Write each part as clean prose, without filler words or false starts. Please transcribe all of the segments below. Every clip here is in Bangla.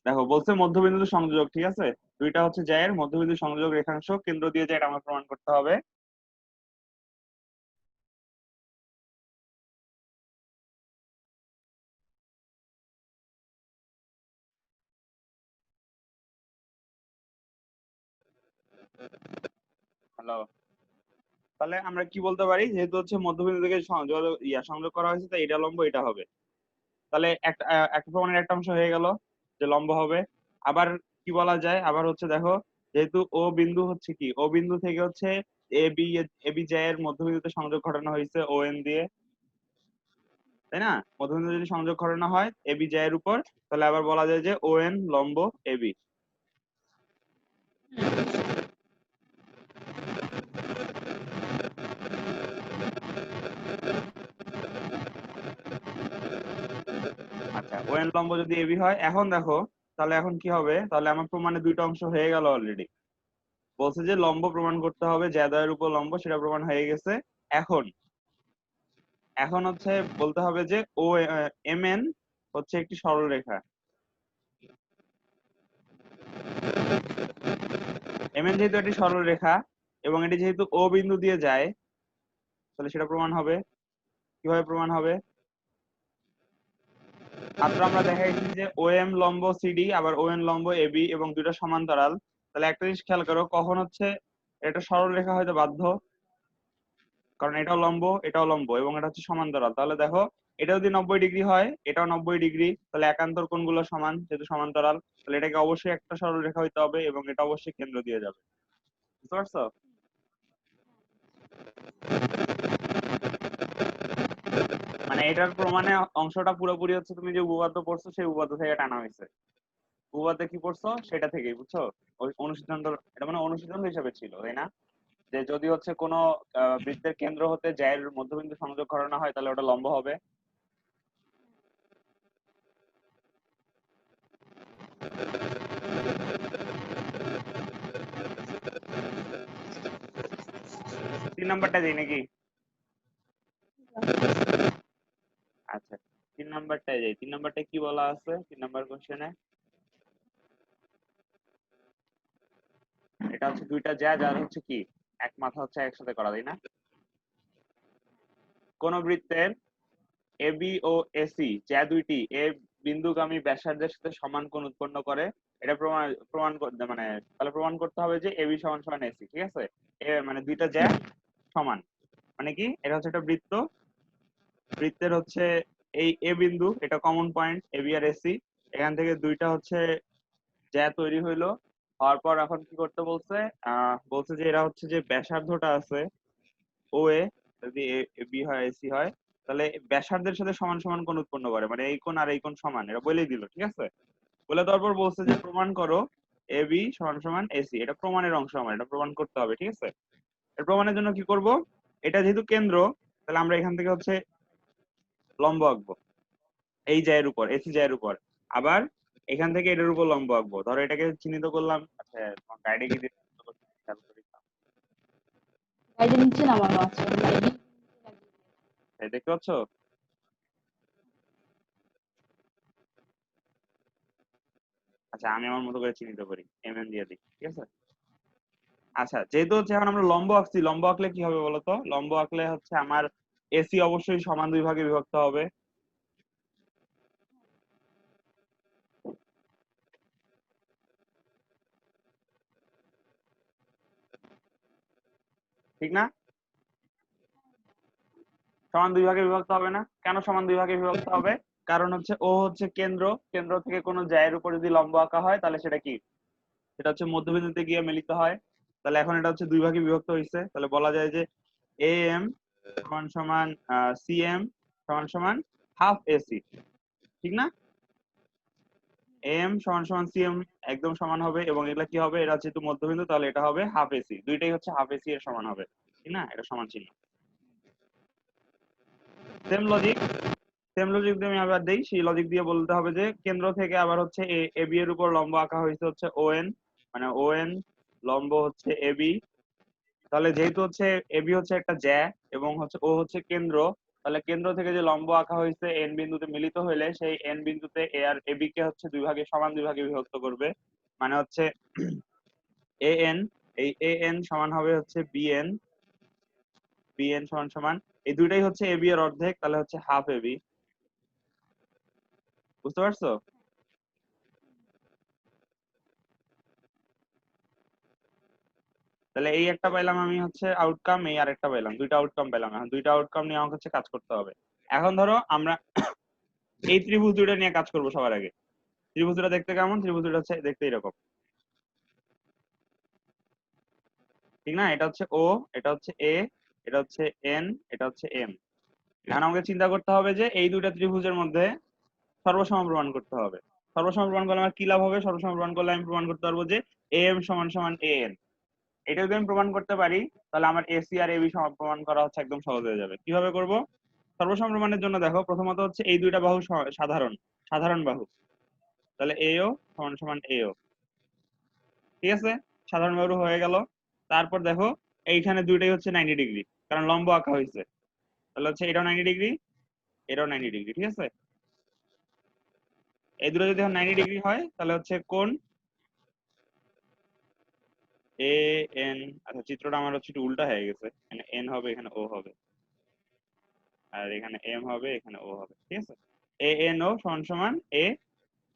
দেখো বলছে মধ্যবিন্দু সংযোজক, ঠিক আছে, দুইটা হচ্ছে জ্যায়ের মধ্যবিন্দু সংযোজক রেখাংশ কেন্দ্র দিয়ে যায়, এটা আমার প্রমাণ করতে হবে। হ্যালো, তাহলে আমরা কি বলতে পারি, যেহেতু হচ্ছে মধ্যবিন্দু থেকে সংযোগ করা হয়েছে, তাই এটা লম্ব, এটা হবে। তাহলে একটা প্রমাণের একটা অংশ হয়ে গেল যে লম্ব হবে। আবার কি বলা যায়, আবার হচ্ছে দেখো, যেহেতু ও বিন্দু হচ্ছে কি, ও বিন্দু থেকে হচ্ছে এবি জ্যায়ের মধ্যবিন্দুতে সংযোগ ঘটানো হয়েছে ও এন দিয়ে, তাই না? মধ্যবিন্দু যদি সংযোগ ঘটানো হয় এবি জ্যায়ের উপর, তাহলে আবার বলা যায় যে ও এন লম্ব এবি। আচ্ছা, ও এন লম্ব যদি এবি হয়, এখন দেখো, তাহলে এখন কি হবে, তাহলে আমার প্রমাণে দুইটা অংশ হয়ে গেল অলরেডি। বলছে যে লম্ব প্রমাণ করতে হবে, জ্যাদ্বয়ের উপর লম্ব, সেটা প্রমাণ হয়ে গেছে। এখন এখন হচ্ছে বলতে হবে যে ও এম এন হচ্ছে একটি সরলরেখা। এম এন যেহেতু একটি সরলরেখা এবং এটি যেহেতু ও বিন্দু দিয়ে যায়, তাহলে সেটা প্রমাণ হবে। কিভাবে প্রমাণ হবে? মাত্র আমরা দেখাইছি যে ও এম লম্ব সিডি, আবার ও এন লম্ব এবি এবং দুইটা সমান্তরাল। তাহলে একটা জিনিস খেয়াল করো, কখন হচ্ছে এটা সরলরেখা হয়তো বাধ্য, কারণ এটাও লম্ব, এটাও লম্ব এবং এটা হচ্ছে সমান্তরাল। তাহলে দেখো, এটা যদি 90 ডিগ্রি হয়, এটাও 90 ডিগ্রি, তাহলে একান্তর কোণগুলো সমান, যেহেতু সমান্তরাল, তাহলে এটাকে অবশ্যই একটা সরলরেখা হইতে হবে এবং এটা অবশ্যই কেন্দ্র দিয়ে যাবে। বুঝতে পারছো? মানে এটার প্রমাণে অংশটা পুরোপুরি হচ্ছে তুমি যে উপপাদ্য পড়ছো সেই উপপাদ্য থেকে টানা হয়েছে। উপপাদ্যে কি পড়ছো সেটা থেকেই, বুঝছো? ওই অনুসিদ্ধান্ত, এটা মানে অনুসিদ্ধান্ত হিসাবে ছিল, তাই না? যে যদি হচ্ছে কোনো বৃত্তের কেন্দ্র হতে জ্যায়ের মধ্যবিন্দু সংযোগ করানো হয়, তাহলে ওটা লম্ব হবে। 3 নাম্বারটা দিই নাকি? আচ্ছা, 3 নাম্বারটায় যাই। 3 নাম্বারটায় কি বলা আছে? 3 নাম্বার কোশ্চেনে এটা হচ্ছে দুইটা জ্যা, যার হচ্ছে কি এক মাথা হচ্ছে একসাথে করা, তাই না? কোন বৃত্তের এবি ও এসি জ্যা দুইটি এ বিন্দুগামী ব্যাসার্ধের সাথে সমান কোণ উৎপন্ন করে, এটা প্রমাণ প্রমাণ করতে মানে, তাহলে প্রমাণ করতে হবে যে এবি সমান সমান এসি, ঠিক আছে? এ মানে দুইটা জ্যা সমান, মানে কি, এটা হচ্ছে একটা বৃত্ত, বৃত্তের হচ্ছে এই এ বিন্দু, এটা কমন পয়েন্ট এবি আর এসি, এখান থেকে দুইটা হচ্ছে জ্যা তৈরি হইলো। হওয়ার পর এখন কি করতে বলছে, বলছে যে এরা হচ্ছে যে ব্যাসার্ধটা আছে ও এ, যদি বি হয় এসি হয়, তাহলে ব্যাসার্ধের সাথে সমান সমান কোণ উৎপন্ন করে, মানে এই কোণ আর এই কোণ সমান, এটা বলেই দিল, ঠিক আছে? বলে দেওয়ার পর বলছে যে প্রমাণ করো এ বি সমান সমান এসি। এটা প্রমাণের অংশ, আমার এটা প্রমাণ করতে হবে, ঠিক আছে? এর প্রমাণের জন্য কি করব, এটা যেহেতু কেন্দ্র, তাহলে আমরা এখান থেকে হচ্ছে লম্ব আঁকবো এই জায়ের উপর, এসি জায়ের উপর। আবার এখান থেকে এটার উপর লম্ব আঁকবো, ধরো এটাকে চিহ্নিত করলাম। আচ্ছা, তোমার গাইডে কি দিয়ে খেয়াল করি। গাইডের নিচে নামানো আছে গাইডে। এই দেখতে পাচ্ছ? আচ্ছা, আমি আমার মতো করে চিহ্নিত করি, এম এন দিয়ে দিই, ঠিক আছে? আচ্ছা, যেহেতু হচ্ছে এখন আমরা লম্ব আঁকছি, লম্ব আঁকলে কি হবে বলতো? লম্ব আঁকলে হচ্ছে আমার এসি অবশ্যই সমান দুই ভাগে বিভক্ত হবে, ঠিক না? সমান দুই ভাগে বিভক্ত হবে না? কেন সমান দুই ভাগে বিভক্ত হবে? কারণ হচ্ছে ও হচ্ছে কেন্দ্র, কেন্দ্র থেকে কোনো জায়ের উপর যদি লম্ব আঁকা হয়, তাহলে সেটা কি, সেটা হচ্ছে মধ্যবিন্দুতে গিয়ে মিলিত হয়। তাহলে এখন এটা হচ্ছে দুই ভাগে বিভক্ত হয়েছে, তাহলে বলা যায় যে এ এম সমান সমান সি এম সমান সমান হাফ এসি, ঠিক না? এম সমান সমান সি এম একদম সমান হবে, এবং এটা কি হবে, এটা যেহেতু মধ্যবিন্দু, তাহলে এটা হবে হাফ এসি, দুইটাই হচ্ছে হাফ এসি এর সমান হবে, ঠিক না? এটা সমান চিহ্ন। সেম লজিক, সেম লজিক দিয়ে আমি আবার দেই, সেই লজিক দিয়ে বলতে হবে যে কেন্দ্র থেকে আবার হচ্ছে এ বি এর উপর লম্ব আঁকা হয়েছে হচ্ছে ও এন, মানে ও এন লম্ব হচ্ছে এ বি। তাহলে যেহেতু হচ্ছে এবি হচ্ছে একটা জ্যা এবং হচ্ছে ও হচ্ছে কেন্দ্র, তাহলে কেন্দ্র থেকে যে লম্ব আঁকা হয়েছে এন বিন্দুতে মিলিত হইলে সেই এন বিন্দুতে এ আর এ বি কে হচ্ছে সমান দুই ভাগে বিভক্ত করবে, মানে হচ্ছে এ এন, এই এ এন সমান হবে হচ্ছে বিএন, বিএন সমান সমান এই দুইটাই হচ্ছে এ বি এর অর্ধেক, তাহলে হচ্ছে হাফ এ বি। বুঝতে পারছো? তাহলে এই একটা পাইলাম আমি হচ্ছে আউটকাম, এই আরেকটা পাইলাম, দুইটা আউটকাম পেলাম। এখন দুইটা আউটকাম নিয়ে আমাকে হচ্ছে কাজ করতে হবে। এখন ধরো আমরা এই ত্রিভুজ দুইটা নিয়ে কাজ করবো সবার আগে। ত্রিভুজ দুটা দেখতে কেমন? ত্রিভুজ দুটা হচ্ছে দেখতে এরকম, ঠিক না? এটা হচ্ছে ও, এটা হচ্ছে এ, এটা হচ্ছে এন, এটা হচ্ছে এম। এখন আমাকে চিন্তা করতে হবে যে এই দুইটা ত্রিভুজের মধ্যে সর্বসম প্রমাণ করতে হবে। সর্বসম প্রমাণ করলে আমার কি লাভ হবে? সর্বসম প্রমাণ করলে আমি প্রমাণ করতে পারবো যে এ এম সমান সমান এ এন। এটা যদি আমি প্রমাণ করতে পারি তাহলে আমার এসি আর এবি প্রমাণ করা হচ্ছে একদম সহজ হয়ে যাবে। কিভাবে করব? সর্বসম প্রমাণের জন্য দেখো প্রথমত হচ্ছে এই দুইটা বাহু সাধারণ, সাধারণ বাহু, তাহলে এও সমান সমান এও, ঠিক আছে? সাধারণ বাহু হয়ে গেল। তারপর দেখো এইখানে দুইটাই হচ্ছে 90 ডিগ্রি, কারণ লম্ব আঁকা হয়েছে, তাহলে হচ্ছে এটাও 90 ডিগ্রি, এটাও 90 ডিগ্রি, ঠিক আছে? এই দুটো যদি 90 ডিগ্রি হয় তাহলে হচ্ছে কোণ এ এন, আচ্ছা চিত্রটা আমার হচ্ছে একটু উল্টা হয়ে গেছে, এখানে এন হবে এখানে ও হবে, আর এখানে এম হবে এখানে ও হবে, ঠিক আছে? এ এন ও সমান সমান এ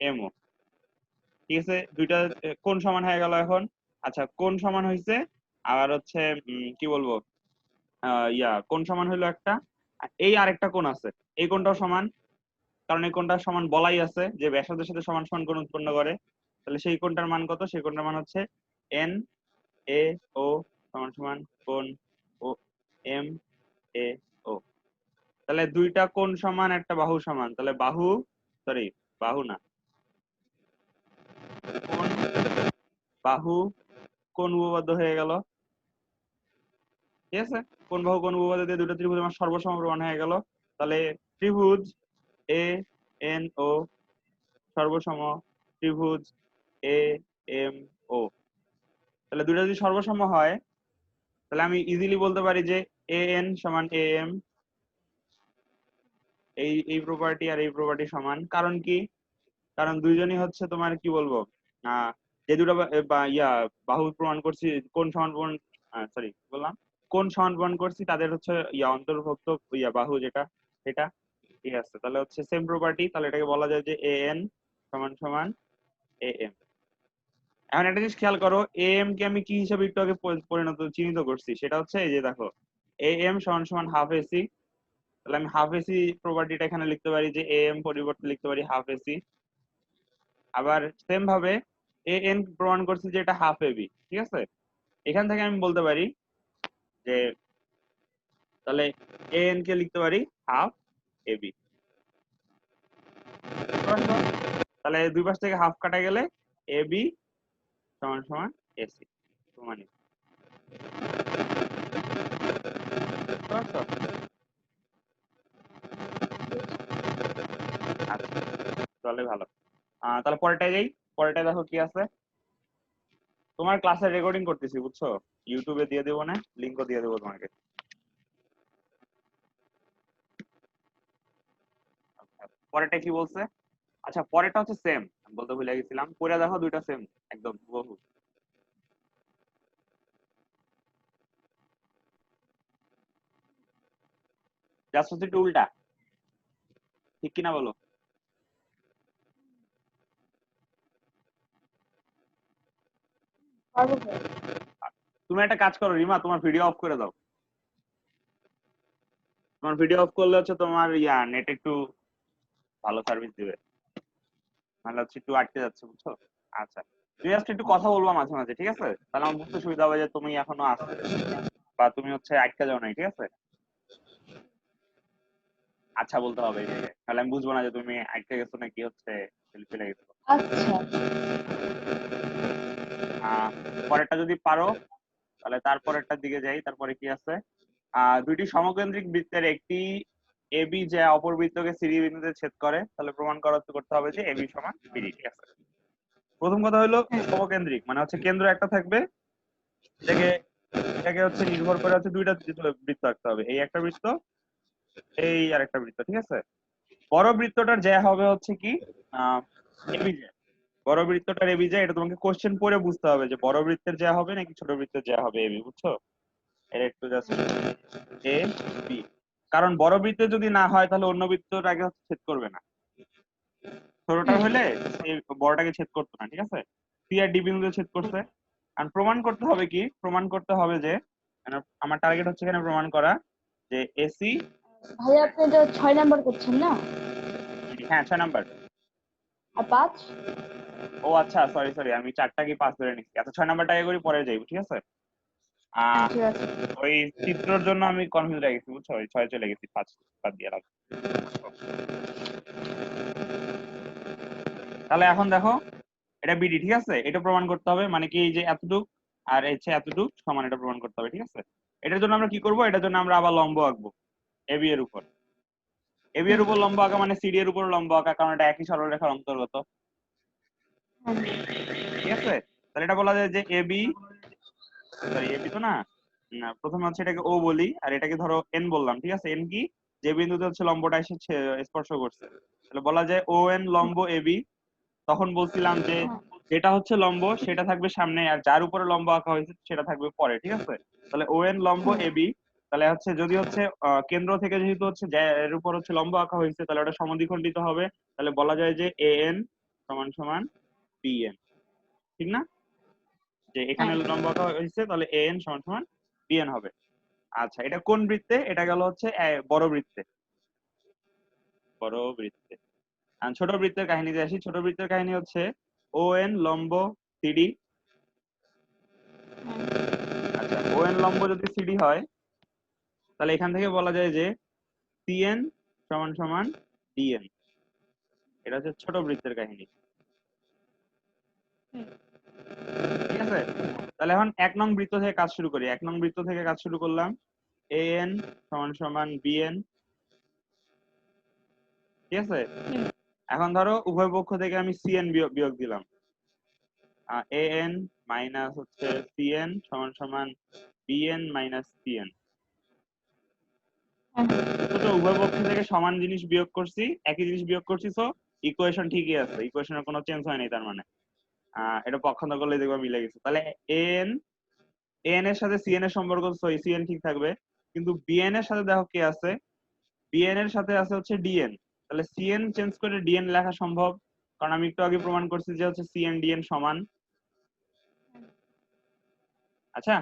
এম ও, ঠিক আছে? দুইটা কোণ সমান হয়ে গেল এখন। আচ্ছা কোণ সমান হয়েছে, আবার হচ্ছে কি বলবো, কোণ সমান হইলো একটা, আর এই আরেকটা কোণ আছে, এই কোণটাও সমান, কারণ এই কোণটা সমান বলাই আছে যে ব্যাসার্ধের সাথে সমান সমান কোণ উৎপন্ন করে। তাহলে সেই কোণটার মান কত? সেই কোণটার মান হচ্ছে এন এ ও সমান সমান কোণ ও এম এ ও। তাহলে দুইটা কোণ সমান, একটা বাহু সমান, তাহলে বাহু, সরি বাহু না, কোণ বাহু কোণ উপপাদ্য হয়ে গেল, ঠিক আছে? কোণ বাহু কোণ উপপাদ্য দিয়ে দুটো ত্রিভুজ আমার সর্বসম প্রমাণ হয়ে গেল। তাহলে ত্রিভুজ এ এন ও সর্বসম ত্রিভুজ এ এম ও। তাহলে দুটো যদি সর্বসম হয় তাহলে আমি ইজিলি বলতে পারি যে এ এন সমান এ এম, এই এই প্রপার্টি আর এই প্রপার্টি সমান। কারণ কি? কারণ দুইজনই হচ্ছে তোমার কি বলবো, যে দুটো বাহু প্রমাণ করছি, কোণ সমান প্রমাণ, সরি বললাম, কোণ সমান প্রমাণ করছি তাদের হচ্ছে অন্তর্ভুক্ত বাহু যেটা, সেটা, ঠিক আছে? তাহলে হচ্ছে সেম প্রপার্টি, তাহলে এটাকে বলা যায় যে এ এন সমান সমান এ এম। এখন একটা জিনিস খেয়াল করো, এ এম কে আমি কি হিসাবে একটু আগে চিহ্নিত করছি, সেটা হচ্ছে এই যে দেখো এ এম সমান সমান হাফ এসি, তাহলে আমি হাফ এসি প্রপার্টিটা এখানে লিখতে পারি যে এ এম পরিবর্তে লিখতে পারি হাফ এসি। আবার সেম ভাবে এ এন প্রমাণ করছি যে এটা হাফ এবি, ঠিক আছে? এখান থেকে আমি বলতে পারি যে তাহলে এ এন কে লিখতে পারি হাফ এবি। তাহলে দুই পাশ থেকে হাফ কাটা গেলে এবি সমান সমান এসি প্রমাণিত। আচ্ছা তাহলে ভালো। তাহলে পরেরটায় যাই। পরেরটায় দেখো কি আছে। তোমার ক্লাসের রেকর্ডিং করতেছি, বুঝছো? ইউটিউবে দিয়ে দেবো, না লিঙ্কও দিয়ে দেবো তোমাকে। পরেরটা কি বলছে? আচ্ছা পরেরটা হচ্ছে সেম, বলতে ভুলে গেছিলাম, পরে দেখো দুইটা সেম একদম হুবহু। জাস্ট হচ্ছে একটু উল্টা, ঠিক কিনা বলো? পারবো স্যার। তুমি একটা কাজ করো রিমা, তোমার ভিডিও অফ করে দাও। তোমার ভিডিও অফ করলে হচ্ছে তোমার নেট একটু ভালো সার্ভিস দিবে, নাহলে হচ্ছে একটু আটকে যাচ্ছে, বুঝছো? আচ্ছা তুমি জাস্ট একটু কথা বলবা মাঝে মাঝে, ঠিক আছে? তাহলে আমার বুঝতে সুবিধা হবে যে তুমি এখনো আসো বা তুমি হচ্ছে আটকে যাও নাই, ঠিক আছে? আচ্ছা বলতে হবে এই জায়গায়, তাহলে আমি বুঝবো না যে তুমি আটকে গেছো নাকি হচ্ছে ফেলে গেছো। আচ্ছা। পরেরটা যদি পারো তাহলে তারপরেরটার দিকে যাই। তারপরে কি আছে? দুইটি সমকেন্দ্রিক বৃত্তের একটি এবি যে অপর বৃত্তকে সিডি বিন্দুতে ছেদ করে, তাহলে প্রমাণ করতে হবে যে এবি সমান বিডি, ঠিক আছে? প্রথম কথা হলো সমকেন্দ্রিক মানে হচ্ছে কেন্দ্র একটা থাকবে, এটাকে এটাকে হচ্ছে নির্ভর করে হচ্ছে দুইটা বৃত্ত আঁকতে হবে, এই একটা বৃত্ত এই আরেকটা বৃত্ত, ঠিক আছে। বড় বৃত্তটার জ্যা হবে হচ্ছে কি এবি জ্যা। বড় বৃত্তটার এবি জ্যা, এটা তোমাকে কোশ্চেন পড়ে বুঝতে হবে যে বড় বৃত্তের জ্যা হবে নাকি ছোট বৃত্তের জ্যা হবে এবি, বুঝছো? এটা একটু জাস্ট এ বি, কারণ বড় বৃত্তে যদি না হয় তাহলে অন্য বৃত্তর আগে ছেদ করবে না, ছোটটা হলে এই বড়টাকে ছেদ করতো না, ঠিক আছে। সি আর ডি বিন্দুতে ছেদ করছে। আর প্রমাণ করতে হবে কি, প্রমাণ করতে হবে যে মানে আমার টার্গেট হচ্ছে এখানে প্রমাণ করা যে এসি। ভাইয়া আপনি এটা 6 নাম্বার করছেন না? হ্যাঁ 6 নাম্বার। আর 5? ও আচ্ছা, সরি সরি, আমি 4টা কি 5 ধরে নিচ্ছি। আচ্ছা 6 নাম্বারটা আগে করে পরে যাইব, ঠিক আছে। হ্যাঁ আহ ঠিক আছে। ওই চিত্রর জন্য আমি কনফিউজ হয়ে গেছি, বুঝছো, ওই 6 চলে গেছি, 5 বাদ দিয়ে রাখো। তাহলে এখন দেখো এটা বিডি, ঠিক আছে। এটা প্রমাণ করতে হবে, মানে কি এই যে এতটুক আর হচ্ছে এতটুক সমান, এটা প্রমাণ করতে হবে, ঠিক আছে। এটার জন্য আমরা কি করব, এটার জন্য আমরা আবার লম্ব আঁকবো এবি এর উপর। এবি এর উপর লম্ব আঁকা মানে সিডি এর উপর লম্ব আঁকা, কারণ এটা একই সরলরেখার অন্তর্গত, ঠিক আছে। তাহলে এটা বলা যায় যে এবি, সরি এবি তো না, না প্রথমে হচ্ছে এটাকে ও বলি, আর এটাকে ধরো এন বললাম, ঠিক আছে। এন কি, যে বিন্দুতে হচ্ছে লম্বটা এসে স্পর্শ করছে, তাহলে বলা যায় ও এন লম্ব এবি। তখন বলছিলাম যে যেটা হচ্ছে লম্ব সেটা থাকবে সামনে, আর যার উপরে লম্ব আঁকা হয়েছে সেটা থাকবে পরে, ঠিক আছে। তাহলে ও এন লম্ব এবি, তাহলে হচ্ছে যদি হচ্ছে কেন্দ্র থেকে যেহেতু হচ্ছে এর উপর হচ্ছে লম্ব আঁকা হয়েছে, তাহলে ওটা সমদ্বিখণ্ডিত হবে। তাহলে বলা যায় যে এ এন সমান সমান বি এন, ঠিক না? যে এখানে লম্ব আঁকা হয়েছে, তাহলে এ এন সমান সমান বি এন হবে। আচ্ছা এটা কোন বৃত্তে, এটা গেল হচ্ছে বড় বৃত্তে, বড় বৃত্তে। আর ছোট বৃত্তের কাহিনীতে আসি। ছোট বৃত্তের কাহিনী হচ্ছে ও এন লম্ব সিডি। আচ্ছা ও এন লম্ব যদি সিডি হয়, তাহলে এখান থেকে বলা যায় যে সিএন সমান সমান ডিএন। এটা হচ্ছে ছোট বৃত্তের কাহিনী, ঠিক আছে। তাহলে এখন 1 নং বৃত্ত থেকে কাজ শুরু করি। 1 নং বৃত্ত থেকে কাজ শুরু করলাম। এ এন সমান সমান বিএন, ঠিক আছে। এখন ধরো উভয় পক্ষ থেকে আমি সিএন বিয়োগ দিলাম। এ এন মাইনাস হচ্ছে সিএন সমান সমান বিএন মাইনাস সিএন। তো উভয় পক্ষ থেকে সমান জিনিস বিয়োগ করছি, একই জিনিস বিয়োগ করছি, তো ইকুয়েশন ঠিকই আছে, ইকুয়েশনের কোনো চেঞ্জ হয়নি। তার মানে এটা পক্ষান্তর করলে দেখবা মিলে গেছে। তাহলে এন, এন এর সাথে সিএন এর সম্পর্ক, সিএন ঠিক থাকবে, কিন্তু বিএন এর সাথে দেখো কে আছে, বিএন এর সাথে আছে হচ্ছে ডিএন। তাহলে সিএন চেঞ্জ করে ডিএন লেখা সম্ভব, কারণ আমি একটু আগে প্রমাণ করছি যে হচ্ছে সিএন ডিএন সমান। আচ্ছা